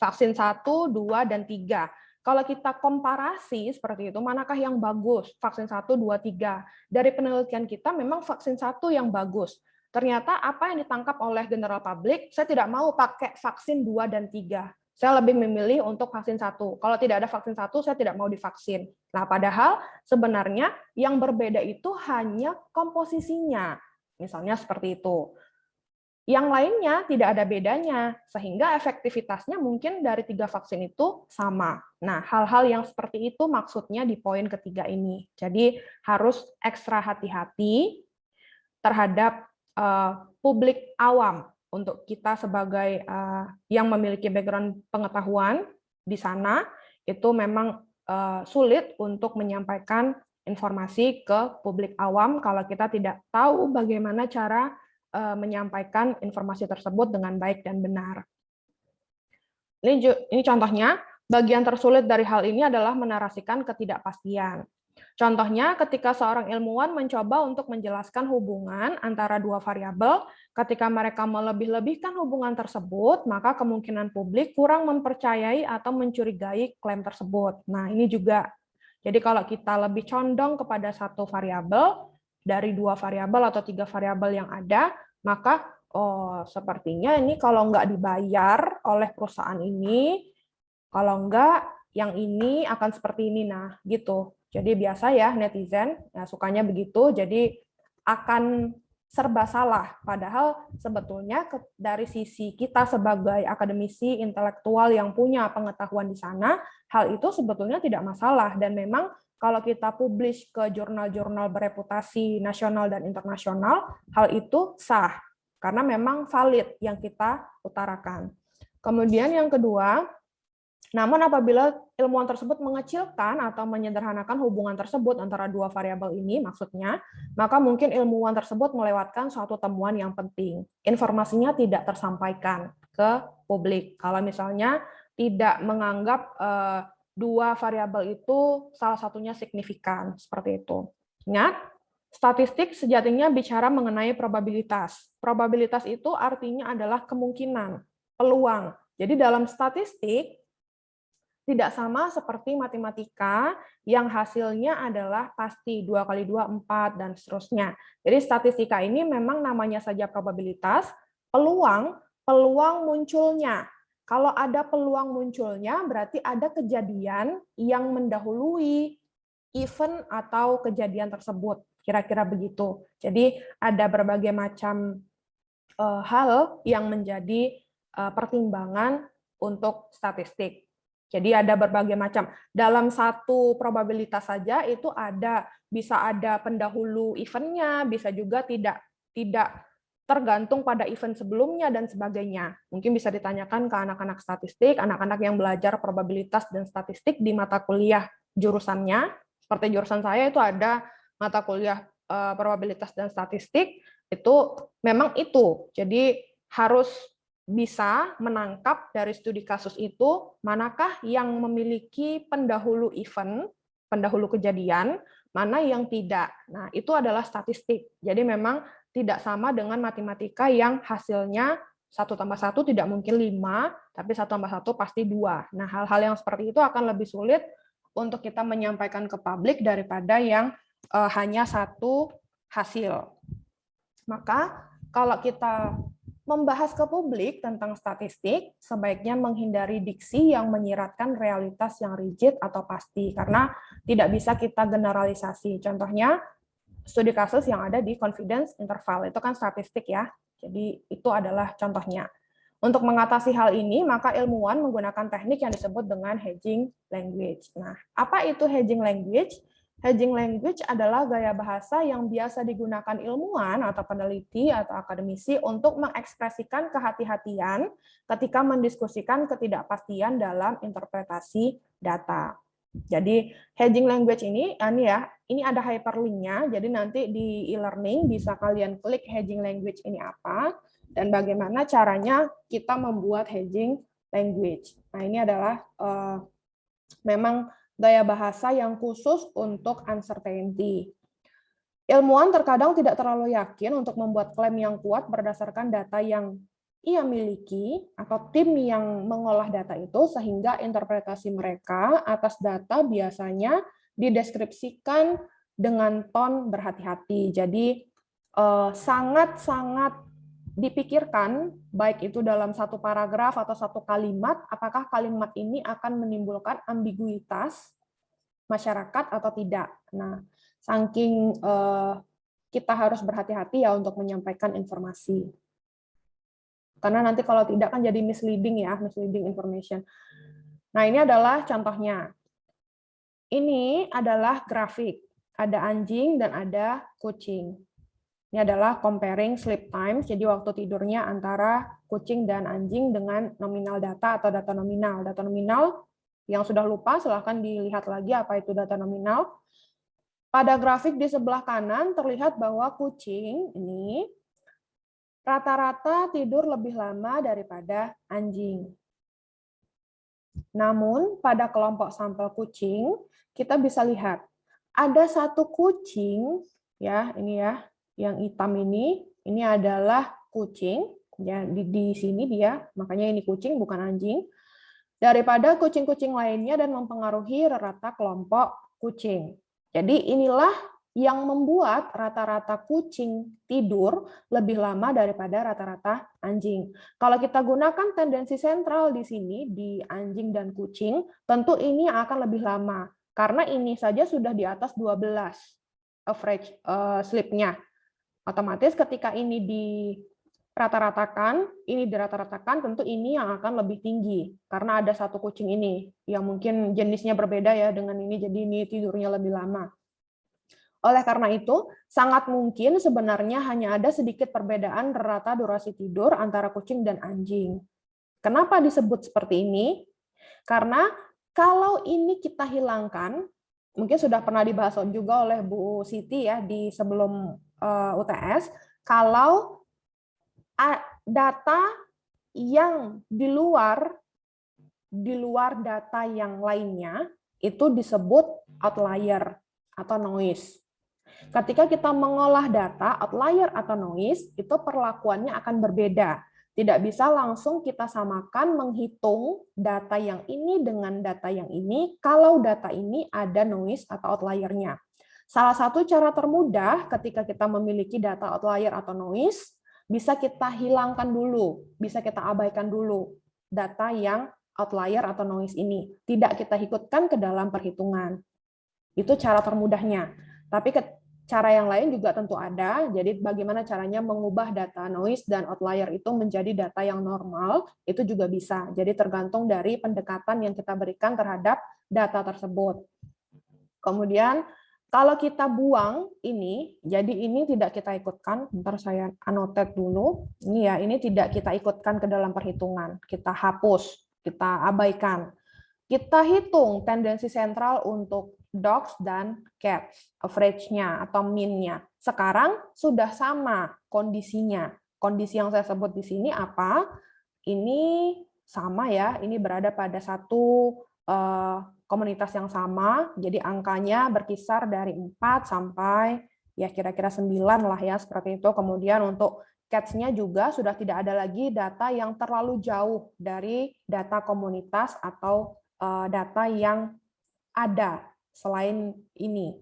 A: 2, dan 3. Kalau kita komparasi seperti itu, manakah yang bagus? Vaksin 1, 2, 3. Dari penelitian kita memang vaksin 1 yang bagus. Ternyata apa yang ditangkap oleh general public, saya tidak mau pakai vaksin 2 dan 3. Saya lebih memilih untuk vaksin 1. Kalau tidak ada vaksin 1, saya tidak mau divaksin. Nah, padahal sebenarnya yang berbeda itu hanya komposisinya. Misalnya seperti itu. Yang lainnya tidak ada bedanya, sehingga efektivitasnya mungkin dari 3 vaksin itu sama. Nah, hal-hal yang seperti itu maksudnya di poin ketiga ini. Jadi harus ekstra hati-hati terhadap publik awam. Untuk kita sebagai yang memiliki background pengetahuan di sana, itu memang sulit untuk menyampaikan informasi ke publik awam kalau kita tidak tahu bagaimana cara menyampaikan informasi tersebut dengan baik dan benar. Ini contohnya, bagian tersulit dari hal ini adalah menarasikan ketidakpastian. Contohnya, ketika seorang ilmuwan mencoba untuk menjelaskan hubungan antara dua variabel, ketika mereka melebih-lebihkan hubungan tersebut, maka kemungkinan publik kurang mempercayai atau mencurigai klaim tersebut. Nah, ini juga. Jadi kalau kita lebih condong kepada satu variabel, dari 2 variabel atau 3 variabel yang ada, maka sepertinya ini kalau nggak dibayar oleh perusahaan ini, kalau enggak, yang ini akan seperti ini. Nah, gitu. Jadi biasa ya netizen, ya sukanya begitu, jadi akan serba salah. Padahal sebetulnya dari sisi kita sebagai akademisi intelektual yang punya pengetahuan di sana, hal itu sebetulnya tidak masalah. Dan memang kalau kita publish ke jurnal-jurnal bereputasi nasional dan internasional, hal itu sah. Karena memang valid yang kita utarakan. Kemudian yang kedua, namun apabila ilmuwan tersebut mengecilkan atau menyederhanakan hubungan tersebut antara dua variabel ini, maksudnya, maka mungkin ilmuwan tersebut melewatkan suatu temuan yang penting. Informasinya tidak tersampaikan ke publik. Kalau misalnya tidak menganggap dua variabel itu salah satunya signifikan, seperti itu. Ingat, statistik sejatinya bicara mengenai probabilitas. Probabilitas itu artinya adalah kemungkinan, peluang. Jadi dalam statistik, tidak sama seperti matematika yang hasilnya adalah pasti 2 kali 2, 4, dan seterusnya. Jadi statistika ini memang namanya saja probabilitas, peluang munculnya. Kalau ada peluang munculnya, berarti ada kejadian yang mendahului event atau kejadian tersebut. Kira-kira begitu. Jadi ada berbagai macam hal yang menjadi pertimbangan untuk statistik. Jadi ada berbagai macam. Dalam satu probabilitas saja itu bisa ada pendahulu eventnya, bisa juga tidak tergantung pada event sebelumnya dan sebagainya. Mungkin bisa ditanyakan ke anak-anak statistik, anak-anak yang belajar probabilitas dan statistik di mata kuliah jurusannya. Seperti jurusan saya itu ada mata kuliah probabilitas dan statistik, itu memang itu. Jadi harus bisa menangkap dari studi kasus itu manakah yang memiliki pendahulu event, pendahulu kejadian, mana yang tidak. Nah, itu adalah statistik. Jadi memang tidak sama dengan matematika yang hasilnya 1 tambah 1 tidak mungkin 5, tapi 1 tambah 1 pasti 2. Nah, hal-hal yang seperti itu akan lebih sulit untuk kita menyampaikan ke publik daripada yang hanya satu hasil. Maka kalau kita membahas ke publik tentang statistik, sebaiknya menghindari diksi yang menyiratkan realitas yang rigid atau pasti, karena tidak bisa kita generalisasi. Contohnya, studi kasus yang ada di confidence interval, itu kan statistik ya, jadi itu adalah contohnya. Untuk mengatasi hal ini, maka ilmuwan menggunakan teknik yang disebut dengan hedging language. Nah, apa itu hedging language? Hedging language adalah gaya bahasa yang biasa digunakan ilmuwan atau peneliti atau akademisi untuk mengekspresikan kehati-hatian ketika mendiskusikan ketidakpastian dalam interpretasi data. Jadi hedging language ini ya ini ada hyperlink-nya, jadi nanti di e-learning bisa kalian klik hedging language ini apa, dan bagaimana caranya kita membuat hedging language. Nah, ini adalah memang gaya bahasa yang khusus untuk uncertainty. Ilmuwan terkadang tidak terlalu yakin untuk membuat klaim yang kuat berdasarkan data yang ia miliki atau tim yang mengolah data itu, sehingga interpretasi mereka atas data biasanya dideskripsikan dengan ton berhati-hati. Jadi sangat-sangat dipikirkan, baik itu dalam satu paragraf atau satu kalimat, apakah kalimat ini akan menimbulkan ambiguitas masyarakat atau tidak. Nah, saking kita harus berhati-hati ya untuk menyampaikan informasi. Karena nanti kalau tidak kan jadi misleading ya, misleading information. Nah, ini adalah contohnya. Ini adalah grafik. Ada anjing dan ada kucing. Ini adalah comparing sleep times, jadi waktu tidurnya antara kucing dan anjing dengan nominal data atau data nominal. Data nominal yang sudah lupa, silahkan dilihat lagi apa itu data nominal. Pada grafik di sebelah kanan terlihat bahwa kucing ini rata-rata tidur lebih lama daripada anjing. Namun pada kelompok sampel kucing, kita bisa lihat ada satu kucing, ya ini ya, yang hitam ini adalah kucing, ya di sini dia, makanya ini kucing bukan anjing, daripada kucing-kucing lainnya dan mempengaruhi rata kelompok kucing. Jadi inilah yang membuat rata-rata kucing tidur lebih lama daripada rata-rata anjing. Kalau kita gunakan tendensi sentral di sini, di anjing dan kucing, tentu ini akan lebih lama. Karena ini saja sudah di atas 12 average sleep-nya. Otomatis ketika ini dirata-ratakan, tentu ini yang akan lebih tinggi. Karena ada satu kucing ini, yang mungkin jenisnya berbeda ya dengan ini, jadi ini tidurnya lebih lama. Oleh karena itu, sangat mungkin sebenarnya hanya ada sedikit perbedaan rata durasi tidur antara kucing dan anjing. Kenapa disebut seperti ini? Karena kalau ini kita hilangkan, mungkin sudah pernah dibahas juga oleh Bu Siti ya di sebelum UTS, kalau data yang di luar data yang lainnya itu disebut outlier atau noise. Ketika kita mengolah data, outlier atau noise, itu perlakuannya akan berbeda. Tidak bisa langsung kita samakan menghitung data yang ini dengan data yang ini, kalau data ini ada noise atau outlier-nya. Salah satu cara termudah ketika kita memiliki data outlier atau noise, bisa kita hilangkan dulu, bisa kita abaikan dulu data yang outlier atau noise ini. Tidak kita ikutkan ke dalam perhitungan. Itu cara termudahnya. Tapi cara yang lain juga tentu ada, jadi bagaimana caranya mengubah data noise dan outlier itu menjadi data yang normal, itu juga bisa. Jadi tergantung dari pendekatan yang kita berikan terhadap data tersebut. Kemudian, kalau kita buang ini, jadi ini tidak kita ikutkan, bentar saya annotate dulu, ini ya, ini tidak kita ikutkan ke dalam perhitungan, kita hapus, kita abaikan. Kita hitung tendensi sentral untuk dogs dan cats, average-nya atau mean-nya. Sekarang sudah sama kondisinya. Kondisi yang saya sebut di sini apa? Ini sama ya, ini berada pada satu komunitas yang sama, jadi angkanya berkisar dari 4 sampai ya kira-kira 9 lah ya, seperti itu. Kemudian untuk cats-nya juga sudah tidak ada lagi data yang terlalu jauh dari data komunitas atau data yang ada selain ini.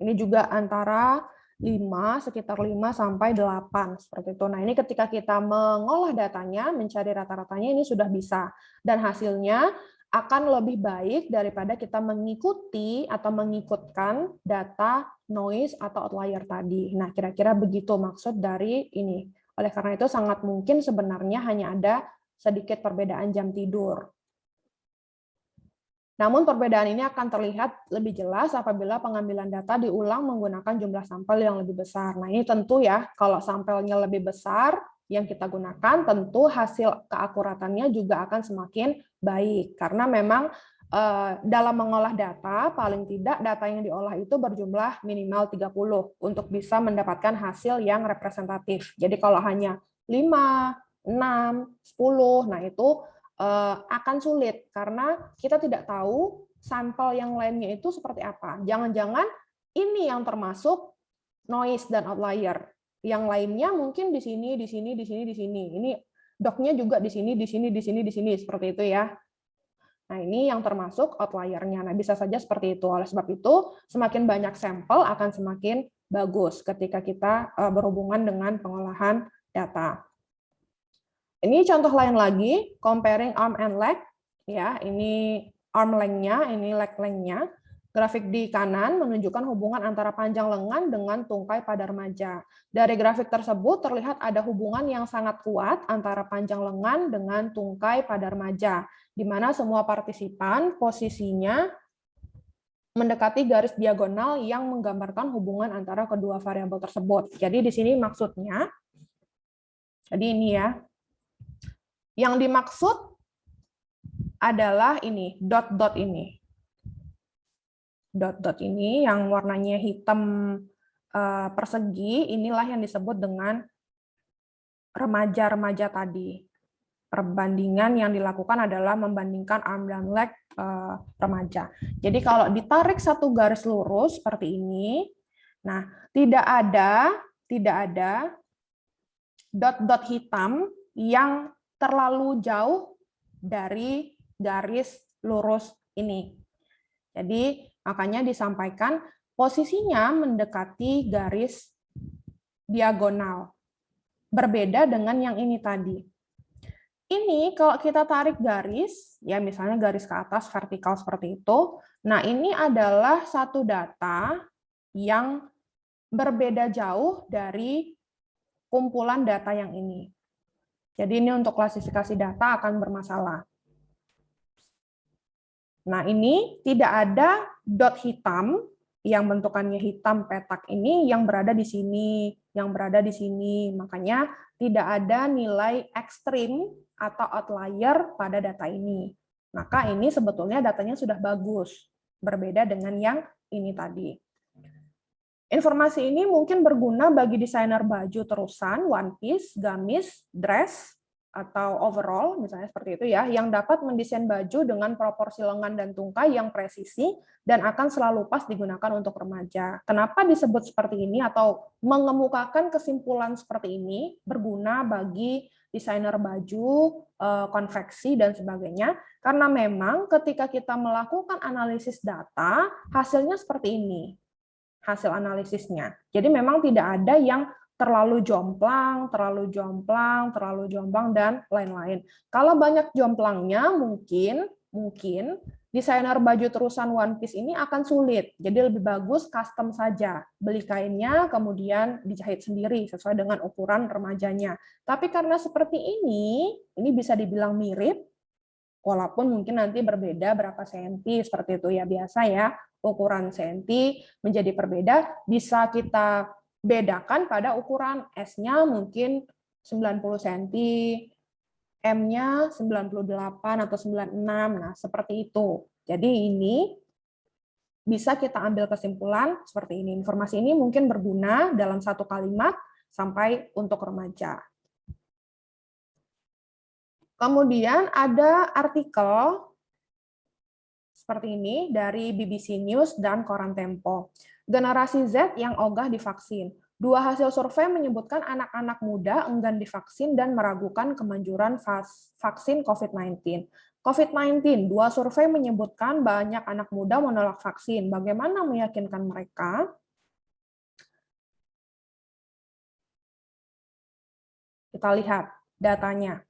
A: Ini juga antara 5, sekitar 5 sampai 8 seperti itu. Nah, ini ketika kita mengolah datanya, mencari rata-ratanya ini sudah bisa, dan hasilnya akan lebih baik daripada kita mengikuti atau mengikutkan data noise atau outlier tadi. Nah, kira-kira begitu maksud dari ini. Oleh karena itu sangat mungkin sebenarnya hanya ada sedikit perbedaan jam tidur. Namun perbedaan ini akan terlihat lebih jelas apabila pengambilan data diulang menggunakan jumlah sampel yang lebih besar. Nah, ini tentu ya, kalau sampelnya lebih besar yang kita gunakan, tentu hasil keakuratannya juga akan semakin baik. Karena memang dalam mengolah data, paling tidak data yang diolah itu berjumlah minimal 30 untuk bisa mendapatkan hasil yang representatif. Jadi kalau hanya 5, 6, 10, nah itu akan sulit karena kita tidak tahu sampel yang lainnya itu seperti apa. Jangan-jangan ini yang termasuk noise dan outlier. Yang lainnya mungkin di sini, di sini, di sini, di sini. Ini doknya juga di sini, di sini, di sini, di sini, seperti itu ya. Nah, ini yang termasuk outlier-nya. Nah, bisa saja seperti itu. Oleh sebab itu, semakin banyak sampel akan semakin bagus ketika kita berhubungan dengan pengolahan data. Ini contoh lain lagi, comparing arm and leg. Ya, ini arm length-nya, ini leg length-nya. Grafik di kanan menunjukkan hubungan antara panjang lengan dengan tungkai pada remaja. Dari grafik tersebut terlihat ada hubungan yang sangat kuat antara panjang lengan dengan tungkai pada remaja, di mana semua partisipan posisinya mendekati garis diagonal yang menggambarkan hubungan antara kedua variabel tersebut. Jadi di sini maksudnya, jadi ini ya, yang dimaksud adalah ini, dot-dot ini. Dot-dot ini yang warnanya hitam persegi, inilah yang disebut dengan remaja-remaja tadi. Perbandingan yang dilakukan adalah membandingkan arm dan leg remaja. Jadi kalau ditarik satu garis lurus seperti ini, nah tidak ada dot-dot hitam yang terlalu jauh dari garis lurus ini. Jadi makanya disampaikan posisinya mendekati garis diagonal. Berbeda dengan yang ini tadi. Ini kalau kita tarik garis, ya misalnya garis ke atas vertikal seperti itu, nah ini adalah satu data yang berbeda jauh dari kumpulan data yang ini. Jadi ini untuk klasifikasi data akan bermasalah. Nah ini tidak ada dot hitam yang bentukannya hitam petak ini yang berada di sini, yang berada di sini. Makanya tidak ada nilai ekstrim atau outlier pada data ini. Maka ini sebetulnya datanya sudah bagus, berbeda dengan yang ini tadi. Informasi ini mungkin berguna bagi desainer baju terusan, one piece, gamis, dress, atau overall, misalnya seperti itu ya, yang dapat mendesain baju dengan proporsi lengan dan tungkai yang presisi dan akan selalu pas digunakan untuk remaja. Kenapa disebut seperti ini atau mengemukakan kesimpulan seperti ini berguna bagi desainer baju, konveksi, dan sebagainya? Karena memang ketika kita melakukan analisis data, hasilnya seperti ini, hasil analisisnya. Jadi memang tidak ada yang terlalu jomplang, dan lain-lain. Kalau banyak jomplangnya, mungkin desainer baju terusan one piece ini akan sulit. Jadi lebih bagus custom saja. Beli kainnya, kemudian dijahit sendiri sesuai dengan ukuran remajanya. Tapi karena seperti ini bisa dibilang mirip, walaupun mungkin nanti berbeda berapa senti, seperti itu ya, biasa ya, ukuran senti menjadi berbeda, bisa kita bedakan pada ukuran S-nya mungkin 90 cm, M-nya 98 atau 96, nah seperti itu. Jadi ini bisa kita ambil kesimpulan seperti ini. Informasi ini mungkin berguna dalam satu kalimat sampai untuk remaja. Kemudian ada artikel seperti ini dari BBC News dan Koran Tempo. Generasi Z yang ogah divaksin. Dua hasil survei menyebutkan anak-anak muda enggan divaksin dan meragukan kemanjuran vaksin COVID-19. COVID-19, dua survei menyebutkan banyak anak muda menolak vaksin. Bagaimana meyakinkan mereka? Kita lihat datanya.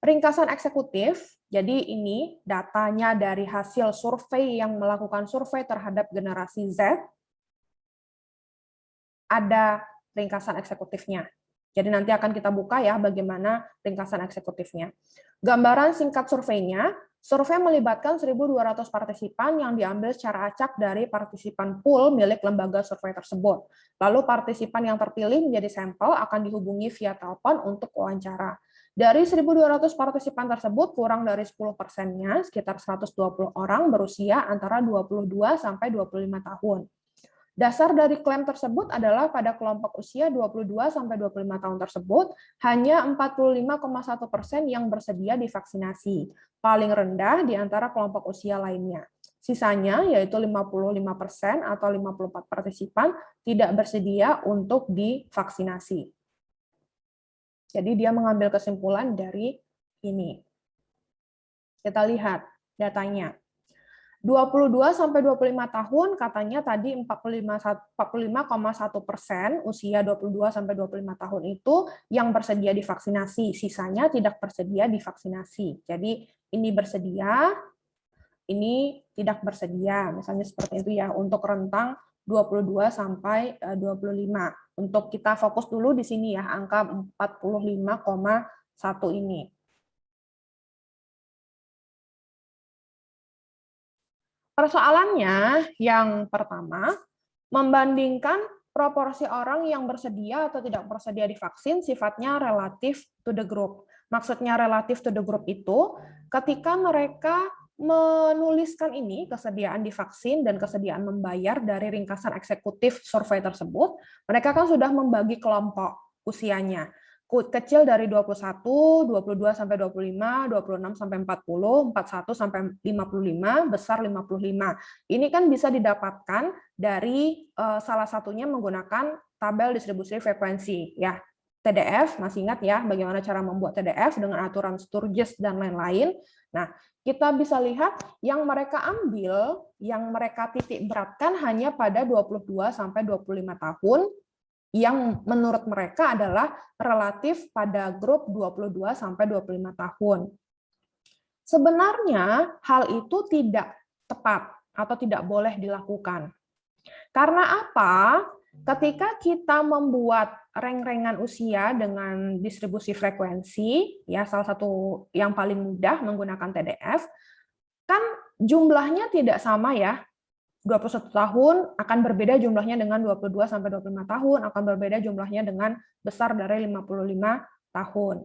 A: Ringkasan eksekutif, jadi ini datanya dari hasil survei yang melakukan survei terhadap generasi Z, ada ringkasan eksekutifnya. Jadi nanti akan kita buka ya bagaimana ringkasan eksekutifnya. Gambaran singkat surveinya, survei melibatkan 1.200 partisipan yang diambil secara acak dari partisipan pool milik lembaga survei tersebut. Lalu partisipan yang terpilih menjadi sampel akan dihubungi via telepon untuk wawancara. Dari 1.200 partisipan tersebut, kurang dari 10%-nya, sekitar 120 orang berusia antara 22 sampai 25 tahun. Dasar dari klaim tersebut adalah pada kelompok usia 22 sampai 25 tahun tersebut, hanya 45,1% yang bersedia divaksinasi, paling rendah di antara kelompok usia lainnya. Sisanya, yaitu 55% atau 54 partisipan, tidak bersedia untuk divaksinasi. Jadi dia mengambil kesimpulan dari ini. Kita lihat datanya. 22 sampai 25 tahun katanya tadi 45,1% usia 22 sampai 25 tahun itu yang bersedia divaksinasi, sisanya tidak bersedia divaksinasi. Jadi ini bersedia, ini tidak bersedia, misalnya seperti itu ya untuk rentang 22 sampai 25. Untuk kita fokus dulu di sini ya, angka 45,1 ini. Persoalannya yang pertama, membandingkan proporsi orang yang bersedia atau tidak bersedia divaksin sifatnya relatif to the group. Maksudnya relatif to the group itu ketika mereka menuliskan ini, kesediaan divaksin dan kesediaan membayar dari ringkasan eksekutif survei tersebut, mereka kan sudah membagi kelompok usianya. Kecil dari 21, 22 sampai 25, 26 sampai 40, 41 sampai 55, besar 55. Ini kan bisa didapatkan dari salah satunya menggunakan tabel distribusi frekuensi ya. TDF, masih ingat ya bagaimana cara membuat TDF dengan aturan Sturges dan lain-lain. Nah, kita bisa lihat yang mereka ambil, yang mereka titik beratkan hanya pada 22 sampai 25 tahun, yang menurut mereka adalah relatif pada grup 22 sampai 25 tahun. Sebenarnya hal itu tidak tepat atau tidak boleh dilakukan. Karena apa? Ketika kita membuat reng-rengan usia dengan distribusi frekuensi, ya salah satu yang paling mudah menggunakan TDF, kan jumlahnya tidak sama ya. 21 tahun akan berbeda jumlahnya dengan 22 sampai 25 tahun, akan berbeda jumlahnya dengan besar dari 55 tahun.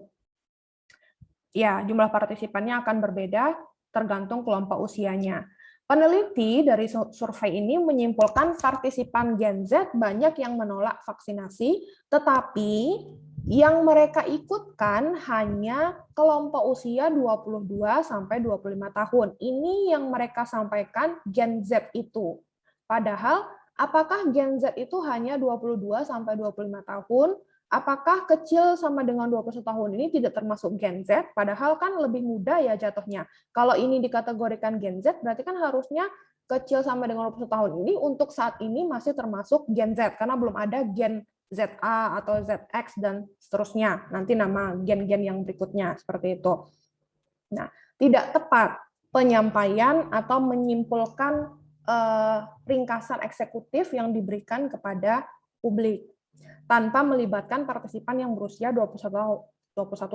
A: Ya, jumlah partisipannya akan berbeda tergantung kelompok usianya. Peneliti dari survei ini menyimpulkan partisipan Gen Z banyak yang menolak vaksinasi, tetapi yang mereka ikutkan hanya kelompok usia 22 sampai 25 tahun. Ini yang mereka sampaikan Gen Z itu. Padahal apakah Gen Z itu hanya 22 sampai 25 tahun? Apakah kecil sama dengan 21 tahun ini tidak termasuk Gen Z? Padahal kan lebih muda ya jatuhnya. Kalau ini dikategorikan Gen Z, berarti kan harusnya kecil sama dengan 21 tahun ini untuk saat ini masih termasuk Gen Z, karena belum ada Gen ZA atau ZX dan seterusnya. Nanti nama gen-gen yang berikutnya seperti itu. Nah, tidak tepat penyampaian atau menyimpulkan ringkasan eksekutif yang diberikan kepada publik tanpa melibatkan partisipan yang berusia 21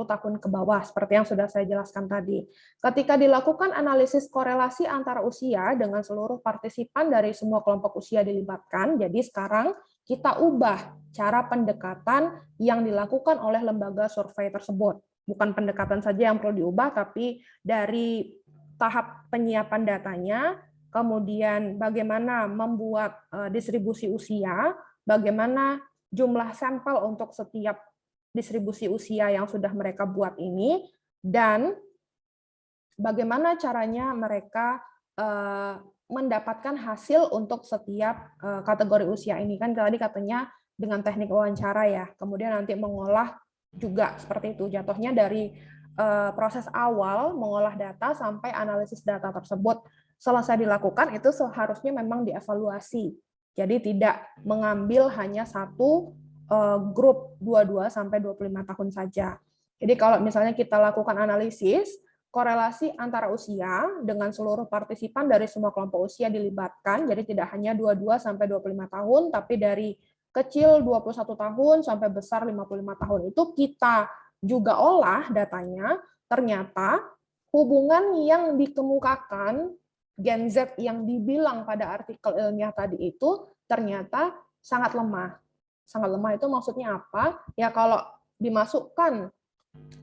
A: tahun ke bawah, seperti yang sudah saya jelaskan tadi. Ketika dilakukan analisis korelasi antara usia dengan seluruh partisipan dari semua kelompok usia dilibatkan, jadi sekarang kita ubah cara pendekatan yang dilakukan oleh lembaga survei tersebut. Bukan pendekatan saja yang perlu diubah, tapi dari tahap penyiapan datanya, kemudian bagaimana membuat distribusi usia, bagaimana jumlah sampel untuk setiap distribusi usia yang sudah mereka buat ini, dan bagaimana caranya mereka mendapatkan hasil untuk setiap kategori usia ini. Kan tadi katanya dengan teknik wawancara ya, kemudian nanti mengolah juga seperti itu, jatuhnya dari proses awal mengolah data sampai analisis data tersebut selesai dilakukan, itu seharusnya memang dievaluasi. Jadi tidak mengambil hanya satu grup 22 sampai 25 tahun saja. Jadi kalau misalnya kita lakukan analisis korelasi antara usia dengan seluruh partisipan dari semua kelompok usia dilibatkan, jadi tidak hanya 22 sampai 25 tahun, tapi dari kecil 21 tahun sampai besar 55 tahun itu kita juga olah datanya, ternyata hubungan yang dikemukakan Gen Z yang dibilang pada artikel ilmiah tadi itu ternyata sangat lemah. Sangat lemah itu maksudnya apa? Ya kalau dimasukkan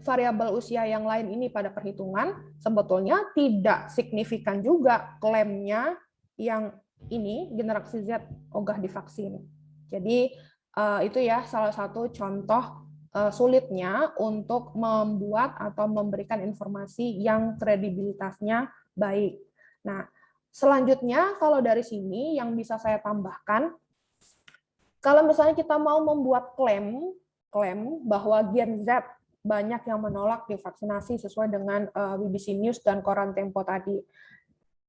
A: variabel usia yang lain ini pada perhitungan, sebetulnya tidak signifikan juga klaimnya yang ini generasi Z ogah divaksin. Jadi itu ya salah satu contoh sulitnya untuk membuat atau memberikan informasi yang kredibilitasnya baik. Nah, selanjutnya kalau dari sini yang bisa saya tambahkan, kalau misalnya kita mau membuat klaim bahwa Gen Z banyak yang menolak divaksinasi sesuai dengan BBC News dan Koran Tempo tadi.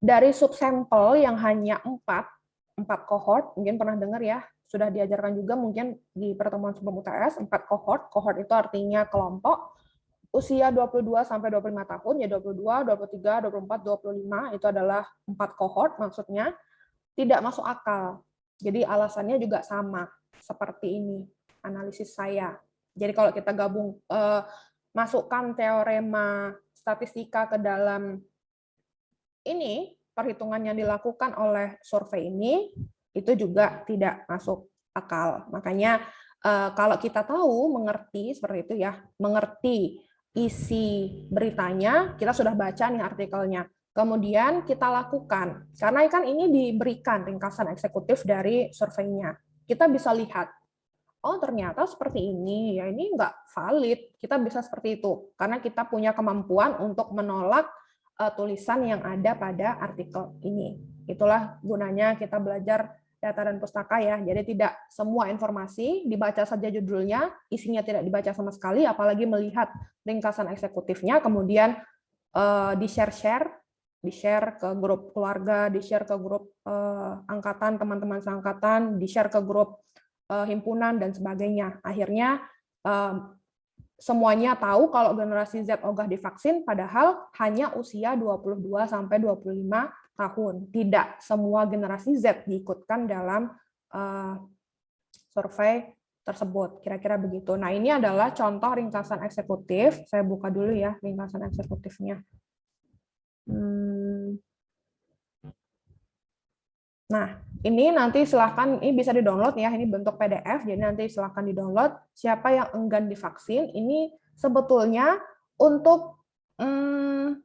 A: Dari subsampel yang hanya 4 kohort, mungkin pernah dengar ya, sudah diajarkan juga mungkin di pertemuan sebelum UTS, 4 kohort. Kohort itu artinya kelompok usia 22 sampai 25 tahun, ya 22, 23, 24, 25 itu adalah 4 kohort maksudnya, tidak masuk akal. Jadi alasannya juga sama seperti ini analisis saya. Jadi kalau kita gabung masukkan teorema statistika ke dalam ini perhitungan yang dilakukan oleh survei ini itu juga tidak masuk akal. Makanya kalau kita tahu mengerti seperti itu ya, mengerti isi beritanya, kita sudah baca nih artikelnya. Kemudian kita lakukan, karena kan ini diberikan ringkasan eksekutif dari surveinya. Kita bisa lihat, oh ternyata seperti ini, ya ini nggak valid. Kita bisa seperti itu, karena kita punya kemampuan untuk menolak tulisan yang ada pada artikel ini. Itulah gunanya kita belajar data dan pustaka ya. Jadi tidak semua informasi dibaca saja judulnya, isinya tidak dibaca sama sekali, apalagi melihat ringkasan eksekutifnya, kemudian di-share ke grup keluarga, di-share ke grup angkatan, teman-teman seangkatan, di-share ke grup himpunan, dan sebagainya. Akhirnya semuanya tahu kalau generasi Z ogah divaksin, padahal hanya usia 22 sampai 25 tahun. Tidak semua generasi Z diikutkan dalam survei tersebut. Kira-kira begitu. Nah, ini adalah contoh ringkasan eksekutif. Saya buka dulu ya ringkasan eksekutifnya. Nah, ini nanti silahkan, ini bisa di-download ya, ini bentuk PDF, jadi nanti silahkan di-download. Siapa yang enggan divaksin, ini sebetulnya untuk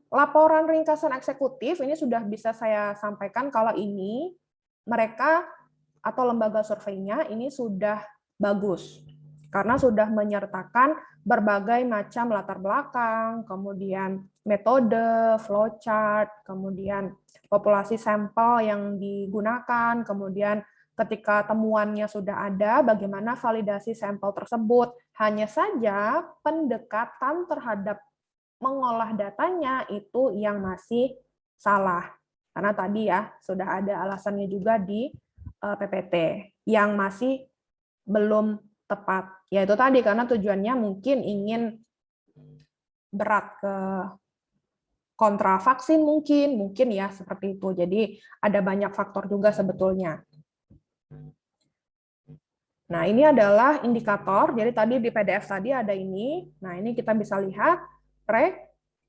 A: laporan ringkasan eksekutif, ini sudah bisa saya sampaikan kalau ini mereka atau lembaga surveinya ini sudah bagus, karena sudah menyertakan berbagai macam latar belakang, kemudian metode, flowchart, kemudian populasi sampel yang digunakan, kemudian ketika temuannya sudah ada, bagaimana validasi sampel tersebut. Hanya saja pendekatan terhadap mengolah datanya itu yang masih salah. Karena tadi ya, sudah ada alasannya juga di PPT, yang masih belum tepat. Yaitu tadi, karena tujuannya mungkin ingin berat ke kontra vaksin mungkin ya seperti itu. Jadi ada banyak faktor juga sebetulnya. Nah, ini adalah indikator. Jadi tadi di PDF tadi ada ini. Nah, ini kita bisa lihat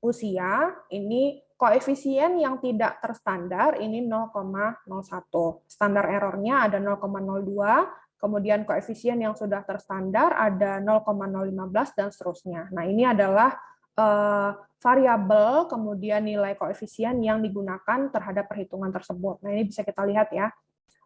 A: usia, ini koefisien yang tidak terstandar ini 0,01. Standar errornya ada 0,02. Kemudian koefisien yang sudah terstandar ada 0,015 dan seterusnya. Nah, ini adalah variabel, kemudian nilai koefisien yang digunakan terhadap perhitungan tersebut. Nah, ini bisa kita lihat ya,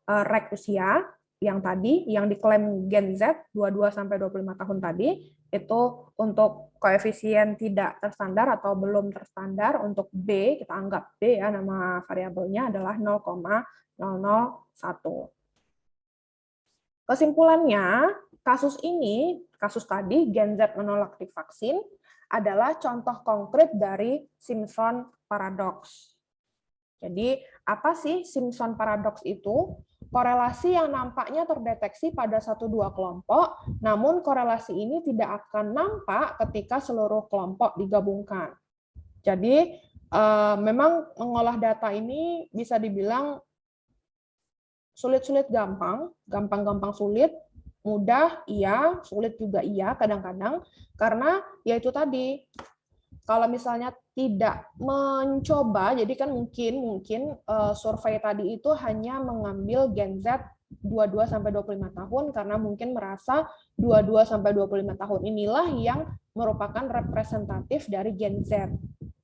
A: rek usia yang tadi, yang diklaim Gen Z, 22 sampai 25 tahun tadi, itu untuk koefisien tidak terstandar atau belum terstandar, untuk B, kita anggap B ya, nama variabelnya adalah 0,001. Kesimpulannya, kasus ini, kasus tadi, Gen Z menolak divaksin, adalah contoh konkret dari Simpson Paradox. Jadi, apa sih Simpson Paradox itu? Korelasi yang nampaknya terdeteksi pada 1-2 kelompok, namun korelasi ini tidak akan nampak ketika seluruh kelompok digabungkan. Jadi, memang mengolah data ini bisa dibilang sulit-sulit gampang, gampang-gampang sulit, mudah iya, sulit juga iya kadang-kadang, karena ya itu tadi, kalau misalnya tidak mencoba, jadi kan mungkin survei tadi itu hanya mengambil Gen Z 22 sampai 25 tahun karena mungkin merasa 22 sampai 25 tahun inilah yang merupakan representatif dari Gen Z.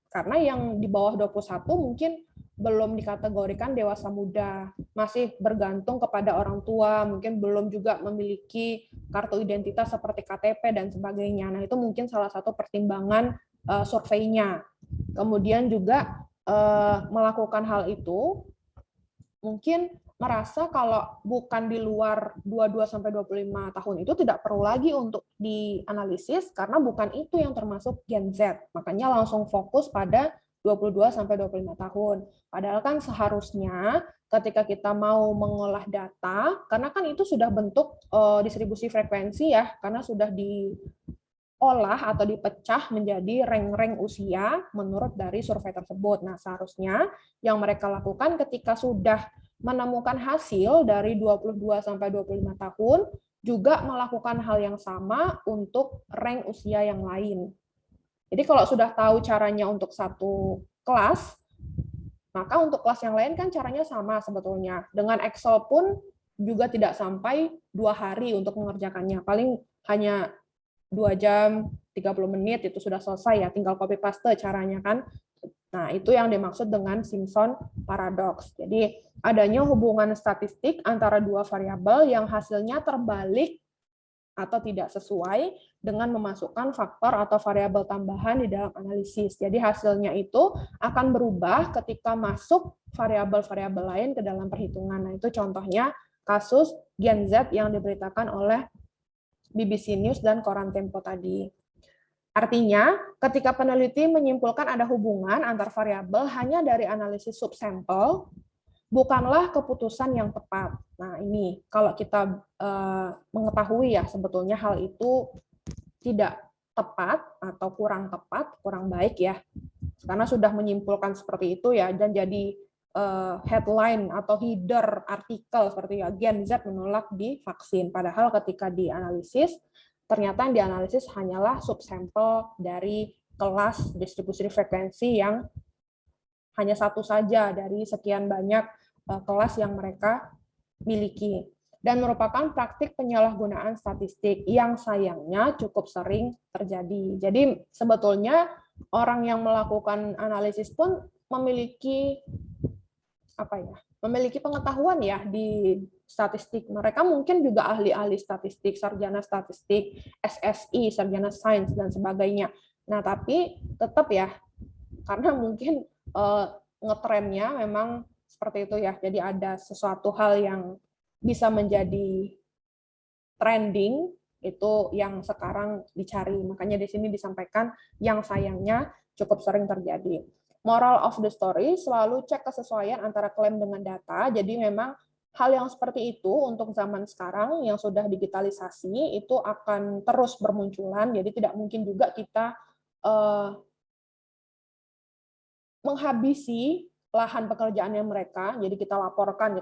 A: Karena yang di bawah 21 mungkin belum dikategorikan dewasa muda, masih bergantung kepada orang tua, mungkin belum juga memiliki kartu identitas seperti KTP dan sebagainya. Nah, itu mungkin salah satu pertimbangan surveinya. Kemudian juga melakukan hal itu mungkin merasa kalau bukan di luar 22 sampai 25 tahun itu tidak perlu lagi untuk dianalisis karena bukan itu yang termasuk Gen Z. Makanya langsung fokus pada 22 sampai 25 tahun. Padahal kan seharusnya ketika kita mau mengolah data, karena kan itu sudah bentuk distribusi frekuensi ya, karena sudah diolah atau dipecah menjadi rank-rank usia menurut dari survei tersebut. Nah, seharusnya yang mereka lakukan ketika sudah menemukan hasil dari 22 sampai 25 tahun juga melakukan hal yang sama untuk rank usia yang lain. Jadi kalau sudah tahu caranya untuk satu kelas, maka untuk kelas yang lain kan caranya sama sebetulnya. Dengan Excel pun juga tidak sampai 2 hari untuk mengerjakannya. Paling hanya 2 jam, 30 menit itu sudah selesai ya, tinggal copy paste caranya kan. Nah, itu yang dimaksud dengan Simpson paradox. Jadi, adanya hubungan statistik antara dua variabel yang hasilnya terbalik atau tidak sesuai dengan memasukkan faktor atau variabel tambahan di dalam analisis. Jadi, hasilnya itu akan berubah ketika masuk variabel-variabel lain ke dalam perhitungan. Nah, itu contohnya kasus Gen Z yang diberitakan oleh BBC News dan Koran Tempo tadi. Artinya, ketika peneliti menyimpulkan ada hubungan antar variabel hanya dari analisis subsampel, bukanlah keputusan yang tepat. Nah, ini kalau kita mengetahui ya sebetulnya hal itu tidak tepat atau kurang tepat, kurang baik ya, karena sudah menyimpulkan seperti itu ya, dan jadi headline atau header artikel seperti ya, Gen Z menolak di vaksin. Padahal ketika dianalisis, ternyata yang dianalisis hanyalah subsampel dari kelas distribusi frekuensi yang hanya satu saja dari sekian banyak kelas yang mereka miliki. Dan merupakan praktik penyalahgunaan statistik yang sayangnya cukup sering terjadi. Jadi sebetulnya orang yang melakukan analisis pun memiliki pengetahuan ya di statistik. Mereka mungkin juga ahli-ahli statistik, sarjana statistik, SSI, sarjana sains, dan sebagainya. Nah, tapi tetap ya, karena mungkin ngetrennya memang seperti itu ya. Jadi ada sesuatu hal yang bisa menjadi trending, itu yang sekarang dicari. Makanya di sini disampaikan yang sayangnya cukup sering terjadi. Moral of the story, selalu cek kesesuaian antara klaim dengan data. Jadi memang hal yang seperti itu untuk zaman sekarang yang sudah digitalisasi itu akan terus bermunculan. Jadi tidak mungkin juga kita menghabisi lahan pekerjaannya mereka. Jadi kita laporkan.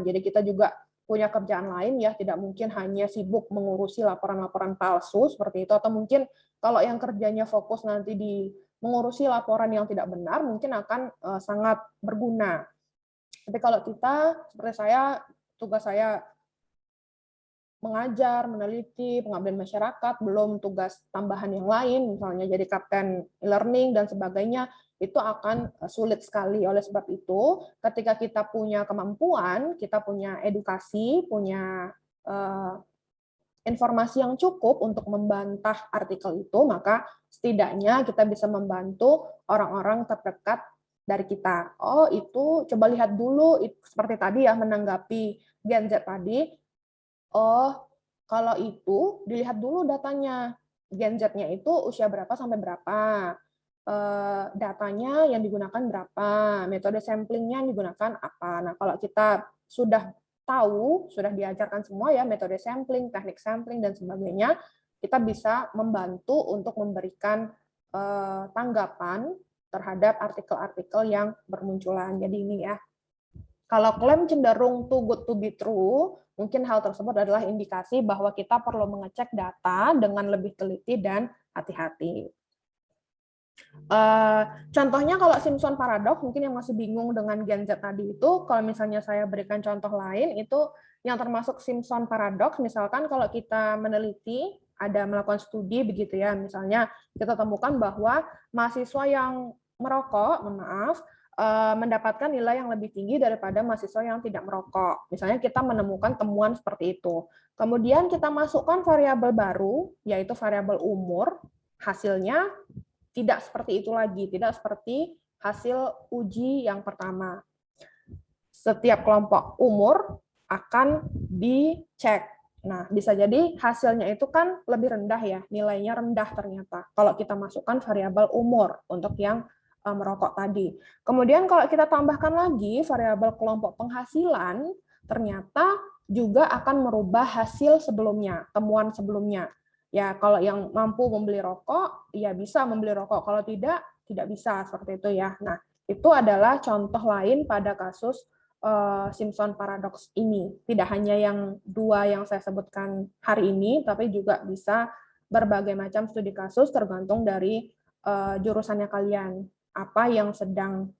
A: Jadi kita juga punya kerjaan lain ya, tidak mungkin hanya sibuk mengurusi laporan-laporan palsu seperti itu, atau mungkin kalau yang kerjanya fokus nanti di mengurusi laporan yang tidak benar mungkin akan sangat berguna. Tapi kalau kita, seperti saya, tugas saya mengajar, meneliti, pengabdian masyarakat, belum tugas tambahan yang lain, misalnya jadi kapten e-learning dan sebagainya, itu akan sulit sekali. Oleh sebab itu, ketika kita punya kemampuan, kita punya edukasi, punya informasi yang cukup untuk membantah artikel itu, maka setidaknya kita bisa membantu orang-orang terdekat dari kita. Oh, itu coba lihat dulu, seperti tadi ya, menanggapi Gen Z tadi. Oh, kalau itu dilihat dulu datanya. Gen Z-nya itu usia berapa sampai berapa. Datanya yang digunakan berapa. Metode samplingnya yang digunakan apa. Nah, kalau kita sudah tahu, sudah diajarkan semua ya, metode sampling, teknik sampling, dan sebagainya, kita bisa membantu untuk memberikan tanggapan terhadap artikel-artikel yang bermunculan. Jadi ini ya, kalau klaim cenderung too good to be true, mungkin hal tersebut adalah indikasi bahwa kita perlu mengecek data dengan lebih teliti dan hati-hati. Contohnya kalau Simpson paradox, mungkin yang masih bingung dengan Gen Z tadi itu, kalau misalnya saya berikan contoh lain, itu yang termasuk Simpson paradox, misalkan kalau kita meneliti ada melakukan studi begitu ya, misalnya kita temukan bahwa mahasiswa yang merokok, mohon maaf, mendapatkan nilai yang lebih tinggi daripada mahasiswa yang tidak merokok. Misalnya kita menemukan temuan seperti itu. Kemudian kita masukkan variabel baru, yaitu variabel umur, hasilnya tidak seperti itu lagi, tidak seperti hasil uji yang pertama. Setiap kelompok umur akan dicek. Nah, bisa jadi hasilnya itu kan lebih rendah ya, nilainya rendah ternyata. Kalau kita masukkan variabel umur untuk yang merokok tadi. Kemudian kalau kita tambahkan lagi variabel kelompok penghasilan, ternyata juga akan merubah hasil sebelumnya, temuan sebelumnya. Ya, kalau yang mampu membeli rokok, ya bisa membeli rokok. Kalau tidak, tidak bisa seperti itu ya. Nah, itu adalah contoh lain pada kasus Simpson paradox ini. Tidak hanya yang dua yang saya sebutkan hari ini, tapi juga bisa berbagai macam studi kasus tergantung dari jurusannya kalian. Apa yang sedang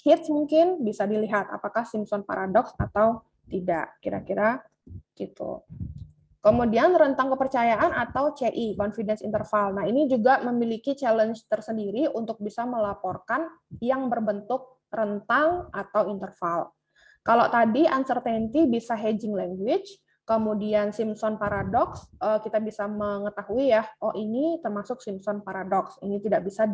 A: hits mungkin bisa dilihat apakah Simpson paradox atau tidak. Kira-kira gitu. Kemudian rentang kepercayaan atau CI, confidence interval. Nah, ini juga memiliki challenge tersendiri untuk bisa melaporkan yang berbentuk rentang atau interval. Kalau tadi uncertainty bisa hedging language, kemudian Simpson paradox, kita bisa mengetahui ya, oh ini termasuk Simpson paradox, ini tidak bisa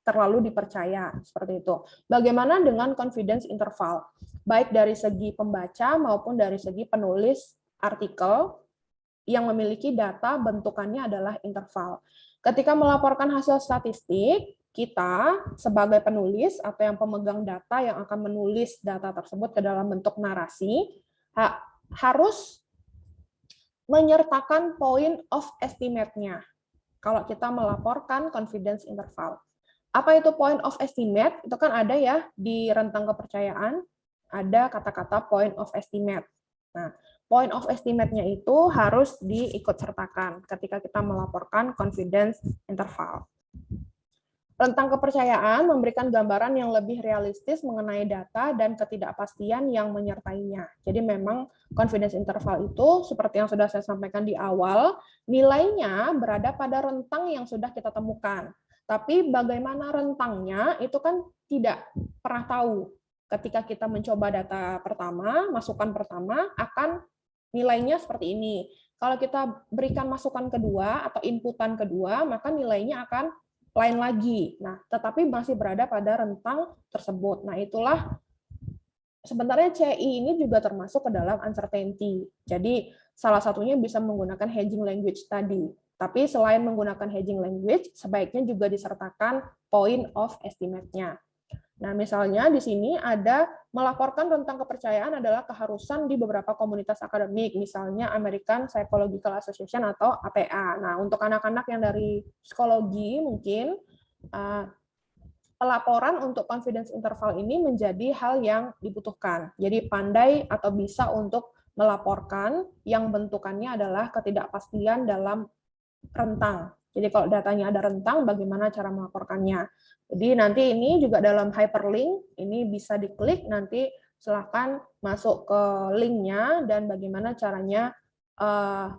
A: terlalu dipercaya, seperti itu. Bagaimana dengan confidence interval? Baik dari segi pembaca maupun dari segi penulis artikel yang memiliki data bentukannya adalah interval. Ketika melaporkan hasil statistik, kita sebagai penulis atau yang pemegang data yang akan menulis data tersebut ke dalam bentuk narasi harus menyertakan point of estimate-nya kalau kita melaporkan confidence interval. Apa itu point of estimate? Itu kan ada ya di rentang kepercayaan, ada kata-kata point of estimate. Nah, point of estimate-nya itu harus diikutsertakan ketika kita melaporkan confidence interval. Rentang kepercayaan memberikan gambaran yang lebih realistis mengenai data dan ketidakpastian yang menyertainya. Jadi memang confidence interval itu, seperti yang sudah saya sampaikan di awal, nilainya berada pada rentang yang sudah kita temukan. Tapi bagaimana rentangnya, itu kan tidak pernah tahu. Ketika kita mencoba data pertama, masukan pertama, akan nilainya seperti ini. Kalau kita berikan masukan kedua atau inputan kedua, maka nilainya akan lain lagi. Nah, tetapi masih berada pada rentang tersebut. Nah, itulah sebenarnya CI ini juga termasuk ke dalam uncertainty. Jadi, salah satunya bisa menggunakan hedging language tadi. Tapi selain menggunakan hedging language, sebaiknya juga disertakan point of estimate-nya. Nah, misalnya di sini ada melaporkan rentang kepercayaan adalah keharusan di beberapa komunitas akademik, misalnya American Psychological Association atau APA. Nah, untuk anak-anak yang dari psikologi mungkin pelaporan untuk confidence interval ini menjadi hal yang dibutuhkan. Jadi pandai atau bisa untuk melaporkan yang bentukannya adalah ketidakpastian dalam rentang. Jadi kalau datanya ada rentang, bagaimana cara melaporkannya? Jadi nanti ini juga dalam hyperlink, ini bisa diklik, nanti silahkan masuk ke linknya dan bagaimana caranya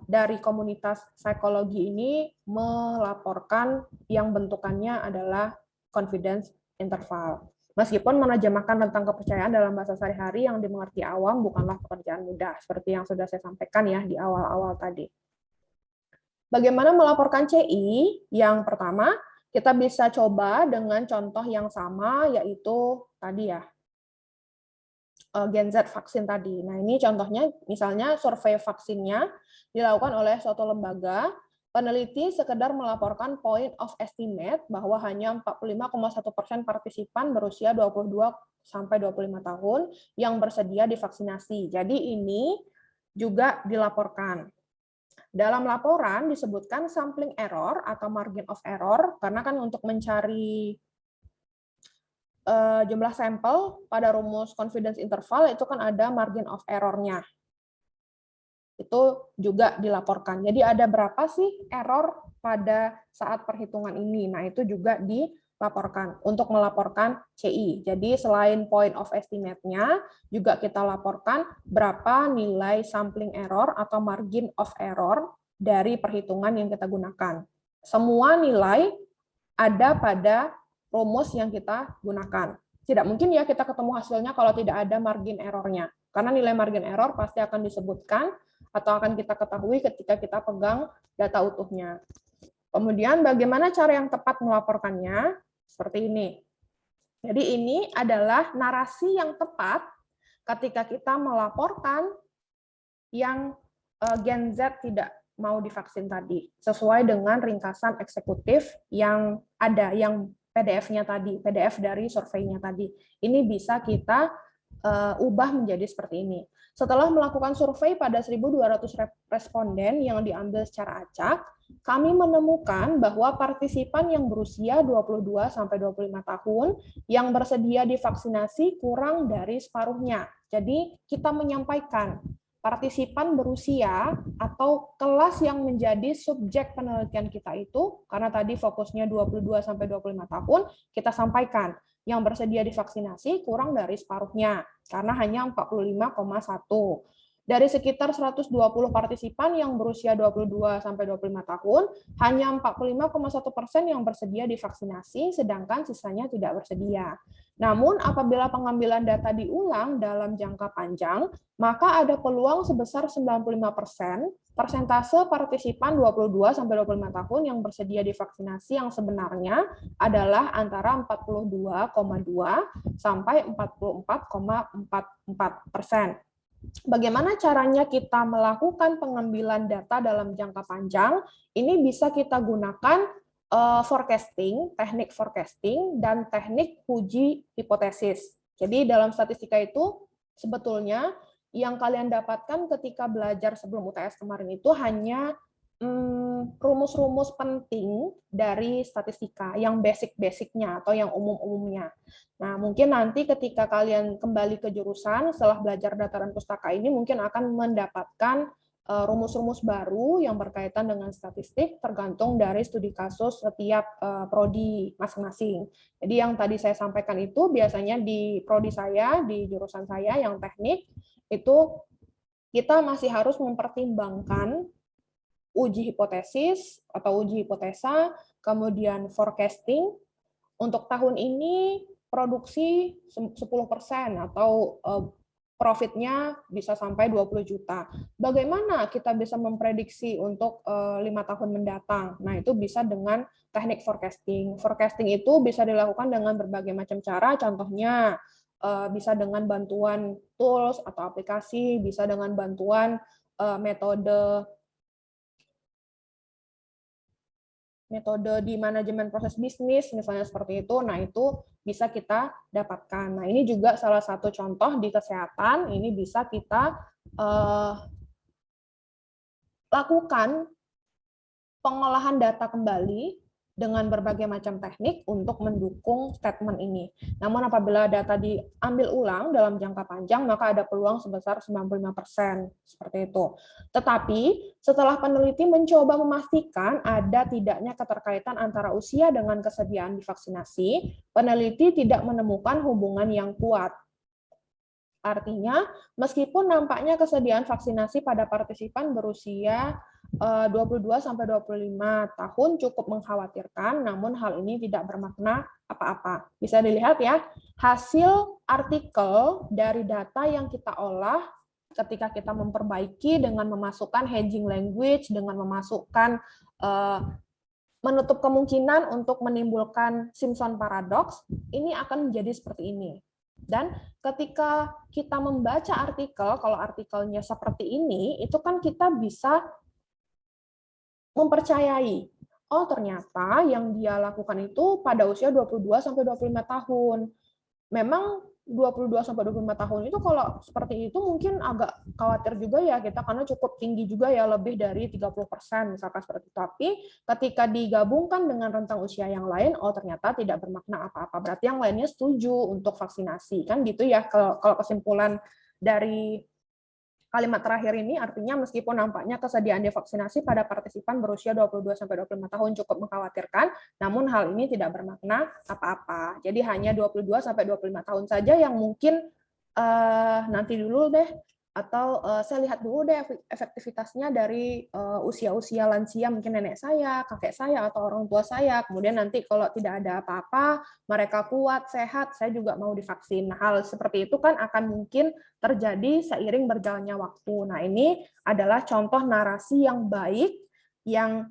A: dari komunitas psikologi ini melaporkan yang bentukannya adalah confidence interval. Meskipun menerjemahkan tentang kepercayaan dalam bahasa sehari-hari yang dimengerti awam bukanlah pekerjaan mudah, seperti yang sudah saya sampaikan ya di awal-awal tadi. Bagaimana melaporkan CI? Yang pertama, kita bisa coba dengan contoh yang sama, yaitu tadi ya, Gen Z vaksin tadi. Nah, ini contohnya, misalnya survei vaksinnya dilakukan oleh suatu lembaga, peneliti sekedar melaporkan point of estimate bahwa hanya 45,1% partisipan berusia 22 sampai 25 tahun yang bersedia divaksinasi. Jadi ini juga dilaporkan. Dalam laporan disebutkan sampling error atau margin of error, karena kan untuk mencari jumlah sampel pada rumus confidence interval itu kan ada margin of error-nya. Itu juga dilaporkan. Jadi ada berapa sih error pada saat perhitungan ini? Nah, itu juga dilaporkan untuk melaporkan CI. Jadi selain point of estimate-nya, juga kita laporkan berapa nilai sampling error atau margin of error dari perhitungan yang kita gunakan. Semua nilai ada pada rumus yang kita gunakan. Tidak mungkin ya kita ketemu hasilnya kalau tidak ada margin error-nya. Karena nilai margin error pasti akan disebutkan atau akan kita ketahui ketika kita pegang data utuhnya. Kemudian bagaimana cara yang tepat melaporkannya? Seperti ini. Jadi ini adalah narasi yang tepat ketika kita melaporkan yang Gen Z tidak mau divaksin tadi, sesuai dengan ringkasan eksekutif yang ada, yang PDF-nya tadi, PDF dari surveinya tadi. Ini bisa kita ubah menjadi seperti ini. Setelah melakukan survei pada 1.200 responden yang diambil secara acak, kami menemukan bahwa partisipan yang berusia 22-25 tahun yang bersedia divaksinasi kurang dari separuhnya. Jadi kita menyampaikan partisipan berusia atau kelas yang menjadi subjek penelitian kita itu, karena tadi fokusnya 22-25 tahun, kita sampaikan yang bersedia divaksinasi kurang dari separuhnya, karena hanya 45,1. Dari sekitar 120 partisipan yang berusia 22-25 tahun, hanya 45,1% yang bersedia divaksinasi, sedangkan sisanya tidak bersedia. Namun, apabila pengambilan data diulang dalam jangka panjang, maka ada peluang sebesar 95%, persentase partisipan 22-25 tahun yang bersedia divaksinasi yang sebenarnya adalah antara 42,2 sampai 44,44%. Bagaimana caranya kita melakukan pengambilan data dalam jangka panjang? Ini bisa kita gunakan forecasting, teknik forecasting, dan teknik uji hipotesis. Jadi dalam statistika itu sebetulnya yang kalian dapatkan ketika belajar sebelum UTS kemarin itu hanya rumus-rumus penting dari statistika, yang basic-basicnya atau yang umum-umumnya. Nah, mungkin nanti ketika kalian kembali ke jurusan, setelah belajar data dan pustaka ini, mungkin akan mendapatkan rumus-rumus baru yang berkaitan dengan statistik, tergantung dari studi kasus setiap prodi masing-masing. Jadi yang tadi saya sampaikan itu biasanya di prodi saya, di jurusan saya yang teknik, itu kita masih harus mempertimbangkan uji hipotesis atau uji hipotesa, kemudian forecasting. Untuk tahun ini produksi 10% atau profitnya bisa sampai 20 juta. Bagaimana kita bisa memprediksi untuk 5 tahun mendatang? Nah, itu bisa dengan teknik forecasting. Forecasting itu bisa dilakukan dengan berbagai macam cara, contohnya bisa dengan bantuan tools atau aplikasi, bisa dengan bantuan metode di manajemen proses bisnis, misalnya seperti itu, nah itu bisa kita dapatkan. Nah ini juga salah satu contoh di kesehatan, ini bisa kita lakukan pengolahan data kembali dengan berbagai macam teknik untuk mendukung statement ini. Namun apabila data diambil ulang dalam jangka panjang, maka ada peluang sebesar 95%, seperti itu. Tetapi setelah peneliti mencoba memastikan ada tidaknya keterkaitan antara usia dengan kesediaan divaksinasi, peneliti tidak menemukan hubungan yang kuat. Artinya, meskipun nampaknya kesediaan vaksinasi pada partisipan berusia 22-25 tahun cukup mengkhawatirkan, namun hal ini tidak bermakna apa-apa. Bisa dilihat ya, hasil artikel dari data yang kita olah ketika kita memperbaiki dengan memasukkan hedging language, dengan memasukkan menutup kemungkinan untuk menimbulkan Simpson paradox, ini akan menjadi seperti ini. Dan ketika kita membaca artikel, kalau artikelnya seperti ini, itu kan kita bisa mempercayai, oh ternyata yang dia lakukan itu pada usia 22-25 tahun. Memang 22-25 tahun itu kalau seperti itu mungkin agak khawatir juga ya kita, karena cukup tinggi juga ya, lebih dari 30% misalkan seperti itu. Tapi ketika digabungkan dengan rentang usia yang lain, oh ternyata tidak bermakna apa-apa. Berarti yang lainnya setuju untuk vaksinasi. Kan gitu ya kalau kesimpulan dari kalimat terakhir ini, artinya meskipun nampaknya kesediaan divaksinasi pada partisipan berusia 22-25 tahun cukup mengkhawatirkan, namun hal ini tidak bermakna apa-apa. Jadi hanya 22-25 tahun saja yang mungkin nanti dulu deh, Atau saya lihat dulu deh efektivitasnya dari usia-usia lansia, mungkin nenek saya, kakek saya, atau orang tua saya. Kemudian nanti kalau tidak ada apa-apa, mereka kuat, sehat, saya juga mau divaksin. Nah, hal seperti itu kan akan mungkin terjadi seiring berjalannya waktu. Nah, ini adalah contoh narasi yang baik, yang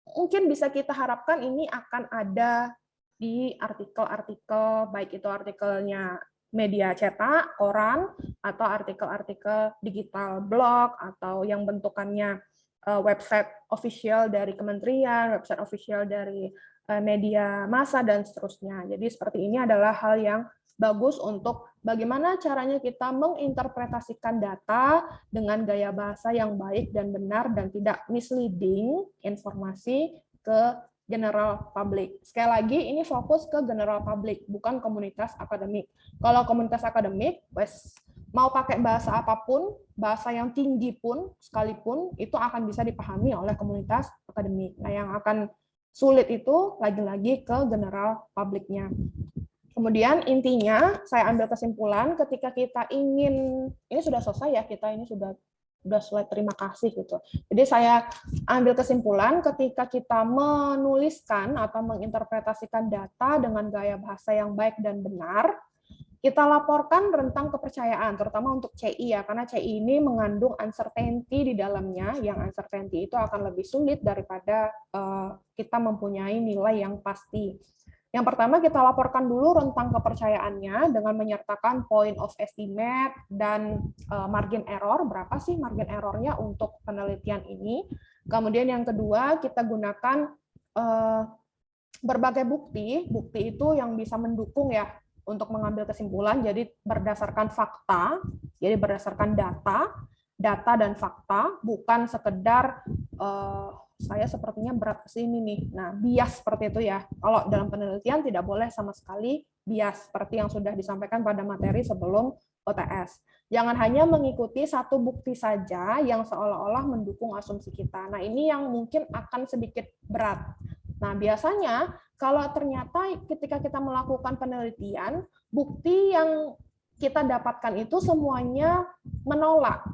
A: mungkin bisa kita harapkan ini akan ada di artikel-artikel, baik itu artikelnya media cetak, koran, atau artikel-artikel digital, blog, atau yang bentukannya website official dari kementerian, website official dari media massa, dan seterusnya. Jadi seperti ini adalah hal yang bagus untuk bagaimana caranya kita menginterpretasikan data dengan gaya bahasa yang baik dan benar dan tidak misleading informasi ke general public. Sekali lagi, ini fokus ke general public, bukan komunitas akademik. Kalau komunitas akademik, mau pakai bahasa apapun, bahasa yang tinggi pun, sekalipun, itu akan bisa dipahami oleh komunitas akademik. Nah, yang akan sulit itu lagi-lagi ke general public-nya. Kemudian intinya, saya ambil kesimpulan ketika kita ingin, ini sudah selesai ya, kita ini sudah slide terima kasih gitu. Jadi saya ambil kesimpulan ketika kita menuliskan atau menginterpretasikan data dengan gaya bahasa yang baik dan benar, kita laporkan rentang kepercayaan, terutama untuk CI ya, karena CI ini mengandung uncertainty di dalamnya, yang uncertainty itu akan lebih sulit daripada kita mempunyai nilai yang pasti. Yang pertama, kita laporkan dulu rentang kepercayaannya dengan menyertakan point of estimate dan margin error. Berapa sih margin errornya untuk penelitian ini? Kemudian yang kedua, kita gunakan berbagai bukti. Bukti itu yang bisa mendukung ya untuk mengambil kesimpulan. Jadi berdasarkan fakta, jadi berdasarkan data dan fakta, bukan sekedar saya sepertinya berat ke sini nih. Nah, bias seperti itu ya. Kalau dalam penelitian tidak boleh sama sekali bias, seperti yang sudah disampaikan pada materi sebelum OTS. Jangan hanya mengikuti satu bukti saja yang seolah-olah mendukung asumsi kita. Nah, ini yang mungkin akan sedikit berat. Nah, biasanya kalau ternyata ketika kita melakukan penelitian, bukti yang kita dapatkan itu semuanya menolak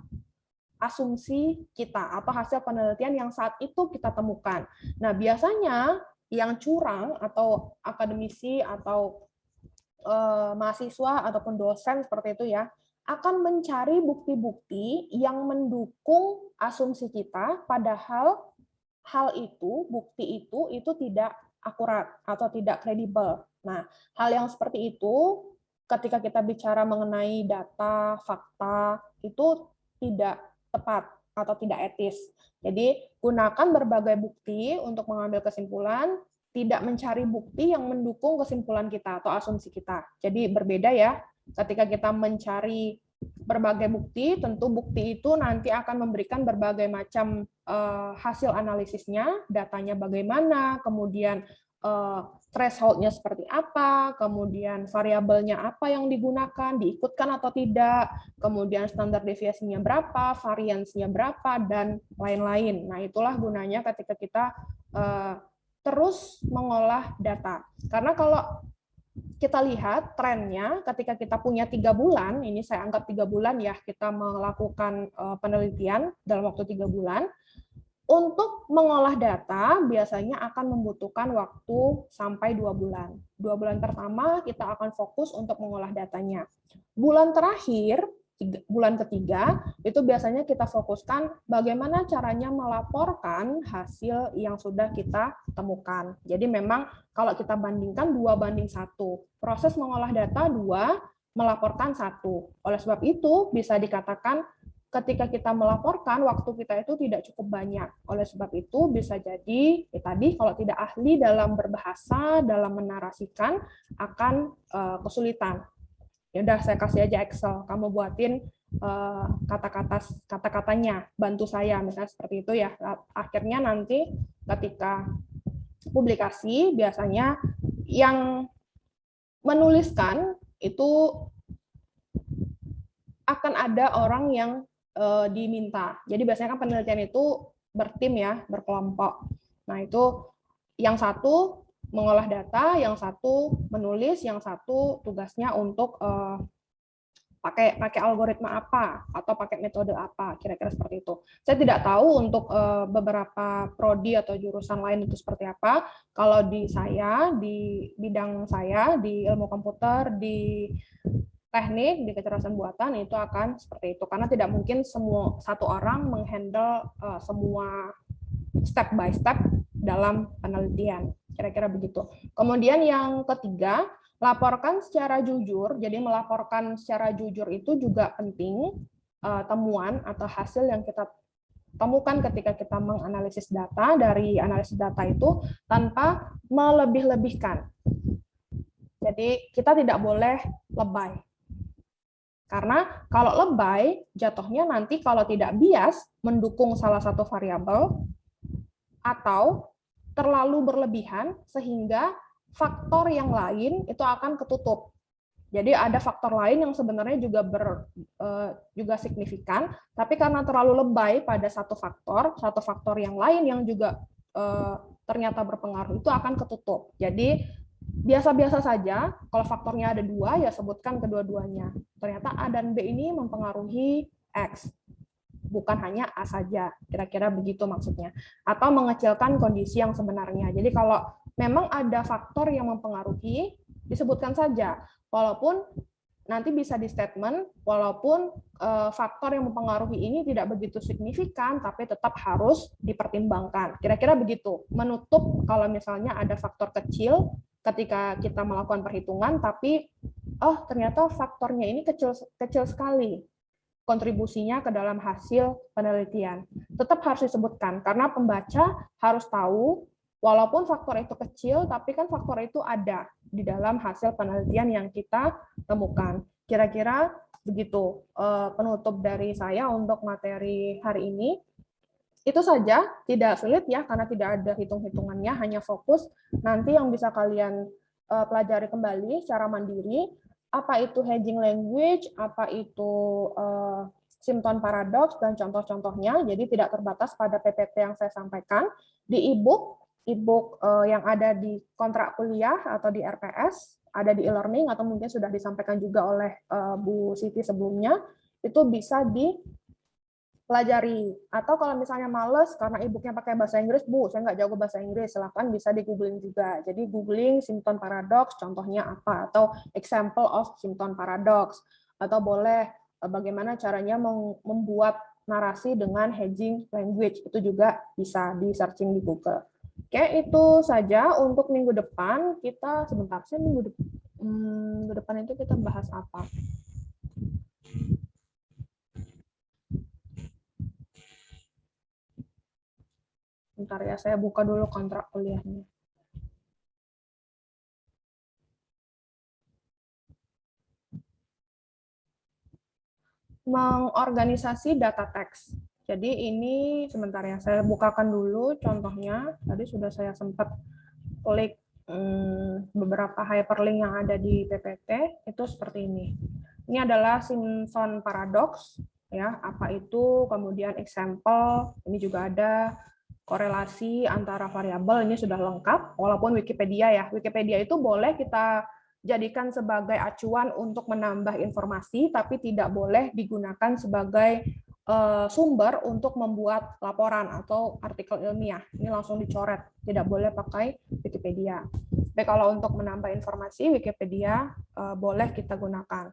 A: asumsi kita atau hasil penelitian yang saat itu kita temukan. Nah, biasanya yang curang atau akademisi atau mahasiswa ataupun dosen seperti itu ya, akan mencari bukti-bukti yang mendukung asumsi kita, padahal hal itu, bukti itu tidak akurat atau tidak kredibel. Nah, hal yang seperti itu ketika kita bicara mengenai data, fakta, itu tidak tepat atau tidak etis. Jadi, gunakan berbagai bukti untuk mengambil kesimpulan, tidak mencari bukti yang mendukung kesimpulan kita atau asumsi kita. Jadi, berbeda ya, ketika kita mencari berbagai bukti, tentu bukti itu nanti akan memberikan berbagai macam hasil analisisnya, datanya bagaimana, kemudian threshold-nya seperti apa, kemudian variabelnya apa yang digunakan, diikutkan atau tidak, kemudian standar deviasinya berapa, variance-nya berapa, dan lain-lain. Nah, itulah gunanya ketika kita terus mengolah data. Karena kalau kita lihat trennya ketika kita punya 3 bulan, ini saya anggap 3 bulan ya, kita melakukan penelitian dalam waktu 3 bulan, untuk mengolah data biasanya akan membutuhkan waktu sampai 2 bulan. 2 bulan pertama kita akan fokus untuk mengolah datanya. Bulan terakhir, bulan ketiga, itu biasanya kita fokuskan bagaimana caranya melaporkan hasil yang sudah kita temukan. Jadi memang kalau kita bandingkan 2:1. Proses mengolah data 2, melaporkan 1. Oleh sebab itu bisa dikatakan ketika kita melaporkan, waktu kita itu tidak cukup banyak. Oleh sebab itu, bisa jadi tadi kalau tidak ahli dalam berbahasa, dalam menarasikan, akan kesulitan. Ya udah, saya kasih aja Excel. Kamu buatin kata-katanya, bantu saya, misalnya seperti itu ya. Akhirnya nanti ketika publikasi, biasanya yang menuliskan itu akan ada orang yang diminta. Jadi biasanya kan penelitian itu bertim ya, berkelompok. Nah, itu yang satu mengolah data, yang satu menulis, yang satu tugasnya untuk pakai algoritma apa atau pakai metode apa, kira-kira seperti itu. Saya tidak tahu untuk beberapa prodi atau jurusan lain itu seperti apa. Kalau di saya, di bidang saya, di ilmu komputer, di teknik, di kecerdasan buatan, itu akan seperti itu. Karena tidak mungkin semua satu orang menghandle semua step by step dalam penelitian. Kira-kira begitu. Kemudian yang ketiga, laporkan secara jujur. Jadi melaporkan secara jujur itu juga penting, temuan atau hasil yang kita temukan ketika kita menganalisis data. Dari analisis data itu tanpa melebih-lebihkan. Jadi kita tidak boleh lebay. Karena kalau lebay, jatuhnya nanti kalau tidak bias mendukung salah satu variabel, atau terlalu berlebihan sehingga faktor yang lain itu akan ketutup. Jadi ada faktor lain yang sebenarnya juga signifikan, tapi karena terlalu lebay pada satu faktor yang lain yang juga ternyata berpengaruh itu akan ketutup. Jadi biasa-biasa saja, kalau faktornya ada dua ya sebutkan kedua-duanya. Ternyata A dan B ini mempengaruhi X. Bukan hanya A saja, kira-kira begitu maksudnya. Atau mengecilkan kondisi yang sebenarnya. Jadi kalau memang ada faktor yang mempengaruhi, disebutkan saja. Walaupun nanti bisa di statement, walaupun faktor yang mempengaruhi ini tidak begitu signifikan, tapi tetap harus dipertimbangkan. Kira-kira begitu. Menutup kalau misalnya ada faktor kecil ketika kita melakukan perhitungan, tapi ternyata faktornya ini kecil sekali kontribusinya ke dalam hasil penelitian. Tetap harus disebutkan, karena pembaca harus tahu, walaupun faktor itu kecil, tapi kan faktor itu ada di dalam hasil penelitian yang kita temukan. Kira-kira begitu penutup dari saya untuk materi hari ini. Itu saja, tidak sulit ya, karena tidak ada hitung-hitungannya, hanya fokus. Nanti yang bisa kalian pelajari kembali secara mandiri, apa itu hedging language, apa itu Simpson paradox, dan contoh-contohnya. Jadi tidak terbatas pada PPT yang saya sampaikan. Di e-book yang ada di kontrak kuliah atau di RPS, ada di e-learning, atau mungkin sudah disampaikan juga oleh Bu Siti sebelumnya, itu bisa dipelajari. Atau kalau misalnya males karena e-booknya pakai bahasa Inggris, Bu, saya nggak jago bahasa Inggris, silahkan bisa di googling juga. Jadi googling Simpson paradox, contohnya apa, atau example of Simpson paradox, atau boleh bagaimana caranya membuat narasi dengan hedging language, itu juga bisa di searching di Google. Oke, itu saja untuk minggu depan. Kita sebentar sih, minggu depan itu kita bahas apa? Bentar ya, saya buka dulu kontrak kuliahnya. Mengorganisasi data teks. Jadi ini sebentar ya, saya bukakan dulu contohnya. Tadi sudah saya sempat klik beberapa hyperlink yang ada di PPT, itu seperti ini. Ini adalah Simpson paradox, ya, apa itu, kemudian example, ini juga ada korelasi antara variabel, ini sudah lengkap, walaupun Wikipedia ya. Wikipedia itu boleh kita jadikan sebagai acuan untuk menambah informasi, tapi tidak boleh digunakan sebagai sumber untuk membuat laporan atau artikel ilmiah. Ini langsung dicoret, tidak boleh pakai Wikipedia. Tapi kalau untuk menambah informasi, Wikipedia boleh kita gunakan.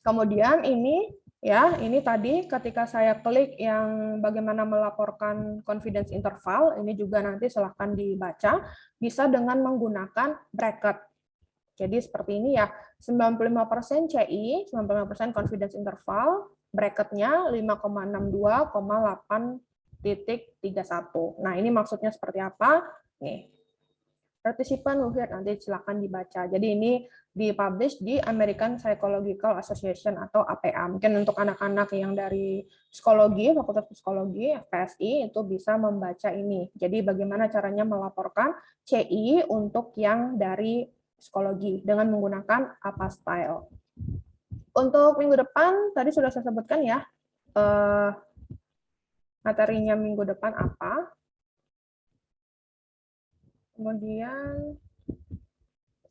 A: Kemudian ini ya, ini tadi ketika saya klik yang bagaimana melaporkan confidence interval, ini juga nanti silahkan dibaca, bisa dengan menggunakan bracket. Jadi seperti ini ya, 95% CI, 95% confidence interval, bracketnya 5,62,8.31. Nah, ini maksudnya seperti apa? Nih, participant nanti silakan dibaca. Jadi ini dipublish di American Psychological Association atau APA. Mungkin untuk anak-anak yang dari psikologi, Fakultas Psikologi, FPSI, itu bisa membaca ini. Jadi bagaimana caranya melaporkan CI untuk yang dari psikologi dengan menggunakan APA style. Untuk minggu depan, tadi sudah saya sebutkan ya, materinya minggu depan apa. Kemudian,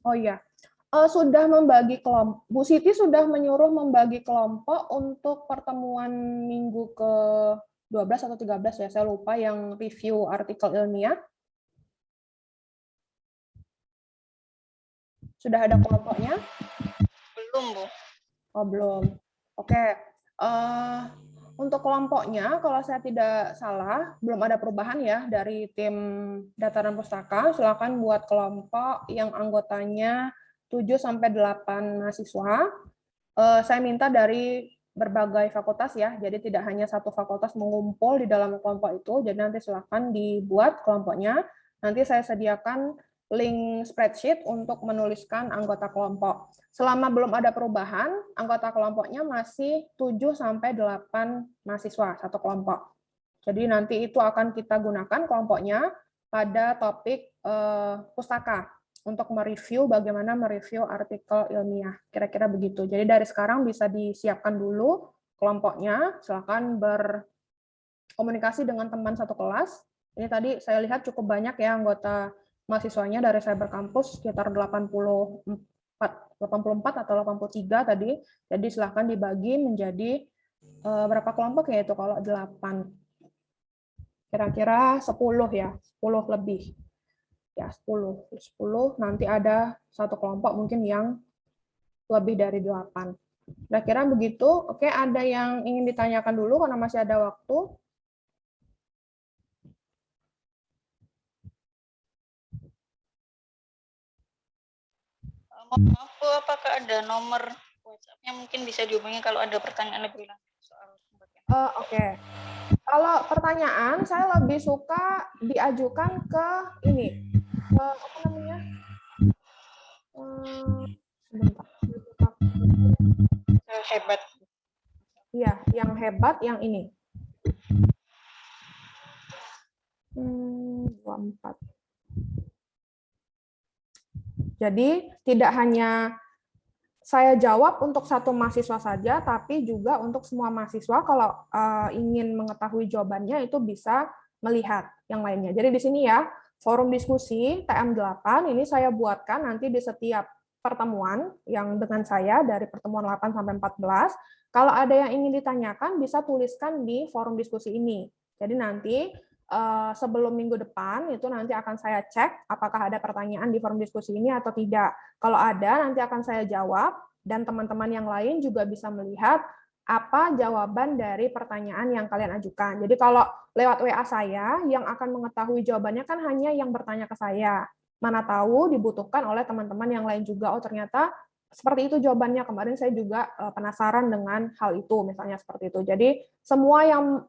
A: oh ya, Sudah membagi kelompok. Bu Siti sudah menyuruh membagi kelompok untuk pertemuan minggu ke 12 atau 13 ya, saya lupa, yang review artikel ilmiah. Sudah ada kelompoknya?
C: Belum, Bu.
A: Oh, belum. Oke. Untuk kelompoknya, kalau saya tidak salah, belum ada perubahan ya dari tim data dan pustaka. Silakan buat kelompok yang anggotanya 7-8 mahasiswa. Saya minta dari berbagai fakultas ya, jadi tidak hanya satu fakultas mengumpul di dalam kelompok itu, jadi nanti silakan dibuat kelompoknya. Nanti saya sediakan link spreadsheet untuk menuliskan anggota kelompok. Selama belum ada perubahan, anggota kelompoknya masih 7-8 mahasiswa satu kelompok. Jadi nanti itu akan kita gunakan kelompoknya pada topik pustaka untuk mereview bagaimana mereview artikel ilmiah. Kira-kira begitu. Jadi dari sekarang bisa disiapkan dulu kelompoknya. Silakan berkomunikasi dengan teman satu kelas. Ini tadi saya lihat cukup banyak ya anggota mahasiswanya dari Cyber Campus, sekitar 84 atau 83 tadi. Jadi silakan dibagi menjadi berapa kelompok ya itu kalau 8. Kira-kira 10 ya, 10 lebih. Ya, 10 nanti ada satu kelompok mungkin yang lebih dari 8. Kira-kira begitu. Oke, ada yang ingin ditanyakan dulu karena masih ada waktu.
C: Mohon maaf, Bu, apakah ada nomor WhatsApp-nya mungkin bisa dihubungi kalau ada pertanyaan lebih lanjut soal pembagian?
A: Oke. Kalau pertanyaan, saya lebih suka diajukan ke ini. Apa namanya? Sebentar.
C: Hebat.
A: Iya, yang hebat yang ini. 24. Jadi tidak hanya saya jawab untuk satu mahasiswa saja, tapi juga untuk semua mahasiswa kalau ingin mengetahui jawabannya itu bisa melihat yang lainnya. Jadi di sini ya, forum diskusi TM8 ini saya buatkan nanti di setiap pertemuan yang dengan saya dari pertemuan 8 sampai 14. Kalau ada yang ingin ditanyakan bisa tuliskan di forum diskusi ini. Jadi nanti sebelum minggu depan itu nanti akan saya cek apakah ada pertanyaan di forum diskusi ini atau tidak. Kalau ada nanti akan saya jawab dan teman-teman yang lain juga bisa melihat apa jawaban dari pertanyaan yang kalian ajukan. Jadi kalau lewat WA saya yang akan mengetahui jawabannya kan hanya yang bertanya ke saya. Mana tahu dibutuhkan oleh teman-teman yang lain juga. Oh ternyata seperti itu jawabannya. Kemarin saya juga penasaran dengan hal itu, misalnya seperti itu. Jadi semua yang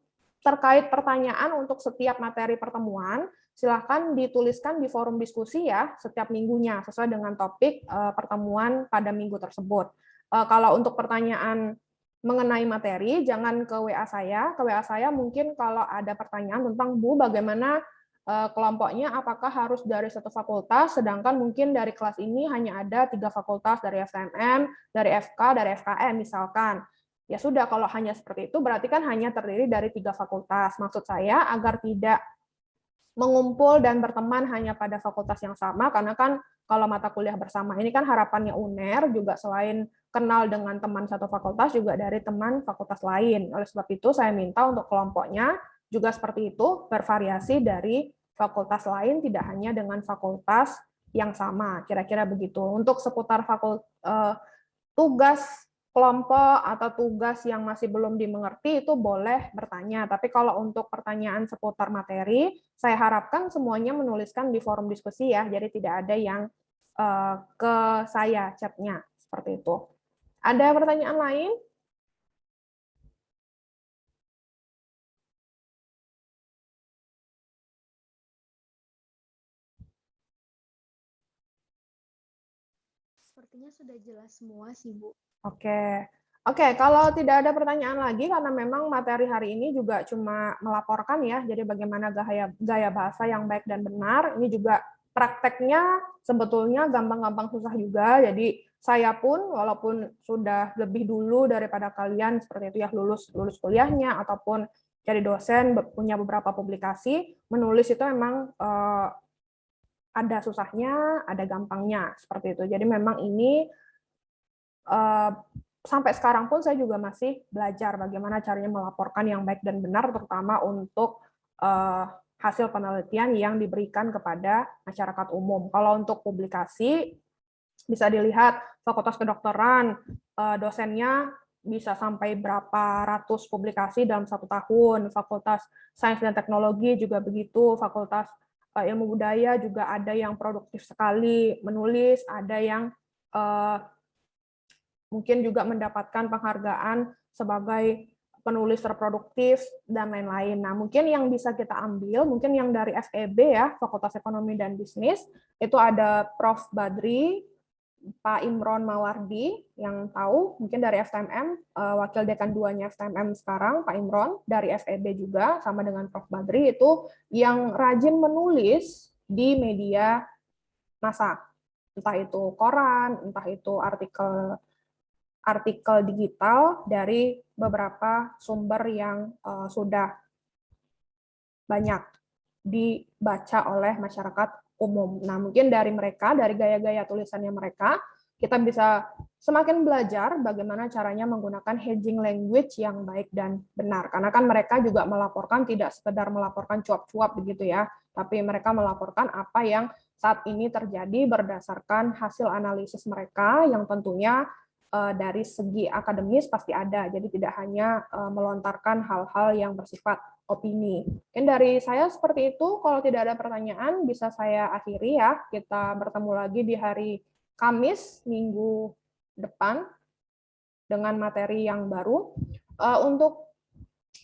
A: terkait pertanyaan untuk setiap materi pertemuan, silahkan dituliskan di forum diskusi ya, setiap minggunya, sesuai dengan topik pertemuan pada minggu tersebut. Kalau untuk pertanyaan mengenai materi, jangan ke WA saya. Ke WA saya mungkin kalau ada pertanyaan tentang, Bu, bagaimana kelompoknya, apakah harus dari satu fakultas, sedangkan mungkin dari kelas ini hanya ada 3 fakultas, dari FMM, dari FK, dari FKM misalkan. Ya sudah, kalau hanya seperti itu berarti kan hanya terdiri dari 3 fakultas. Maksud saya agar tidak mengumpul dan berteman hanya pada fakultas yang sama, karena kan kalau mata kuliah bersama ini kan harapannya UNER juga selain kenal dengan teman satu fakultas juga dari teman fakultas lain. Oleh sebab itu saya minta untuk kelompoknya juga seperti itu, bervariasi dari fakultas lain, tidak hanya dengan fakultas yang sama. Kira-kira begitu. Untuk seputar tugas kelompok atau tugas yang masih belum dimengerti itu boleh bertanya. Tapi kalau untuk pertanyaan seputar materi, saya harapkan semuanya menuliskan di forum diskusi ya. Jadi tidak ada yang ke saya chatnya seperti itu. Ada pertanyaan lain?
B: Sepertinya sudah jelas semua sih, Bu.
A: Oke. Oke, kalau tidak ada pertanyaan lagi, karena memang materi hari ini juga cuma melaporkan ya, jadi bagaimana gaya bahasa yang baik dan benar, ini juga prakteknya sebetulnya gampang-gampang susah juga, jadi saya pun walaupun sudah lebih dulu daripada kalian seperti itu ya, lulus kuliahnya, ataupun jadi dosen, punya beberapa publikasi, menulis itu memang ada susahnya, ada gampangnya, seperti itu. Jadi memang ini sampai sekarang pun saya juga masih belajar bagaimana caranya melaporkan yang baik dan benar, terutama untuk hasil penelitian yang diberikan kepada masyarakat umum. Kalau untuk publikasi, bisa dilihat Fakultas Kedokteran, dosennya bisa sampai berapa ratus publikasi dalam 1 tahun. Fakultas Sains dan Teknologi juga begitu. Fakultas Ilmu Budaya juga ada yang produktif sekali menulis, ada yang mungkin juga mendapatkan penghargaan sebagai penulis terproduktif, dan lain-lain. Nah, mungkin yang bisa kita ambil, mungkin yang dari FEB ya, Fakultas Ekonomi dan Bisnis, itu ada Prof. Badri, Pak Imron Mawardi, yang tahu, mungkin dari FTMM, Wakil Dekan 2-nya FTMM sekarang, Pak Imron, dari FEB juga, sama dengan Prof. Badri, itu yang rajin menulis di media massa. Entah itu koran, entah itu artikel digital dari beberapa sumber yang sudah banyak dibaca oleh masyarakat umum. Nah, mungkin dari mereka, dari gaya-gaya tulisannya mereka, kita bisa semakin belajar bagaimana caranya menggunakan hedging language yang baik dan benar. Karena kan mereka juga melaporkan, tidak sekedar melaporkan cuap-cuap begitu ya, tapi mereka melaporkan apa yang saat ini terjadi berdasarkan hasil analisis mereka yang tentunya dari segi akademis pasti ada, jadi tidak hanya melontarkan hal-hal yang bersifat opini. Mungkin dari saya seperti itu, kalau tidak ada pertanyaan bisa saya akhiri ya, kita bertemu lagi di hari Kamis minggu depan dengan materi yang baru. Untuk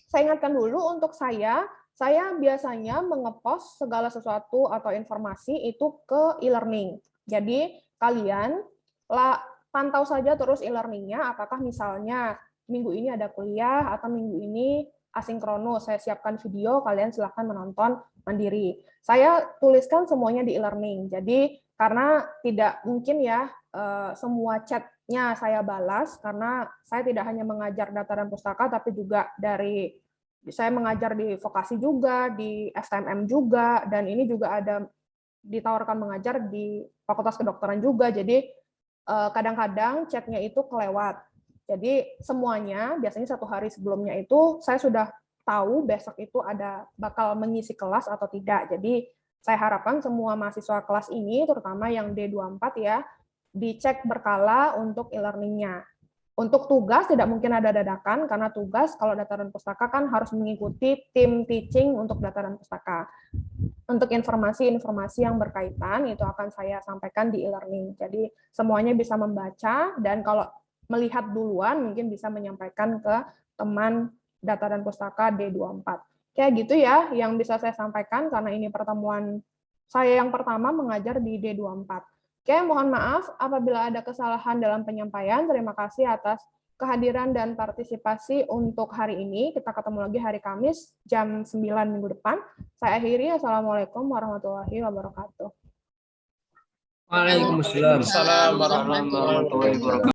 A: saya ingatkan dulu, untuk saya biasanya mengepost segala sesuatu atau informasi itu ke e-learning. Jadi kalian pantau saja terus e-learning-nya, apakah misalnya minggu ini ada kuliah atau minggu ini asinkronus, saya siapkan video, kalian silahkan menonton mandiri. Saya tuliskan semuanya di e-learning, jadi karena tidak mungkin ya semua chat-nya saya balas, karena saya tidak hanya mengajar data dan pustaka, tapi juga saya mengajar di vokasi juga, di FTMM juga, dan ini juga ada ditawarkan mengajar di Fakultas Kedokteran juga, jadi kadang-kadang chatnya itu kelewat. Jadi semuanya biasanya 1 hari sebelumnya itu saya sudah tahu besok itu bakal mengisi kelas atau tidak. Jadi saya harapkan semua mahasiswa kelas ini, terutama yang D24 ya, dicek berkala untuk e-learning-nya. Untuk tugas tidak mungkin ada dadakan, karena tugas kalau data dan pustaka kan harus mengikuti tim teaching untuk data dan pustaka. Untuk informasi-informasi yang berkaitan itu akan saya sampaikan di e-learning. Jadi semuanya bisa membaca, dan kalau melihat duluan mungkin bisa menyampaikan ke teman data dan pustaka D24. Kayak gitu ya yang bisa saya sampaikan, karena ini pertemuan saya yang pertama mengajar di D24. Oke, mohon maaf apabila ada kesalahan dalam penyampaian. Terima kasih atas kehadiran dan partisipasi untuk hari ini. Kita ketemu lagi hari Kamis jam 9 minggu depan. Saya akhiri. Assalamualaikum warahmatullahi wabarakatuh.
D: Waalaikumsalam warahmatullahi wabarakatuh.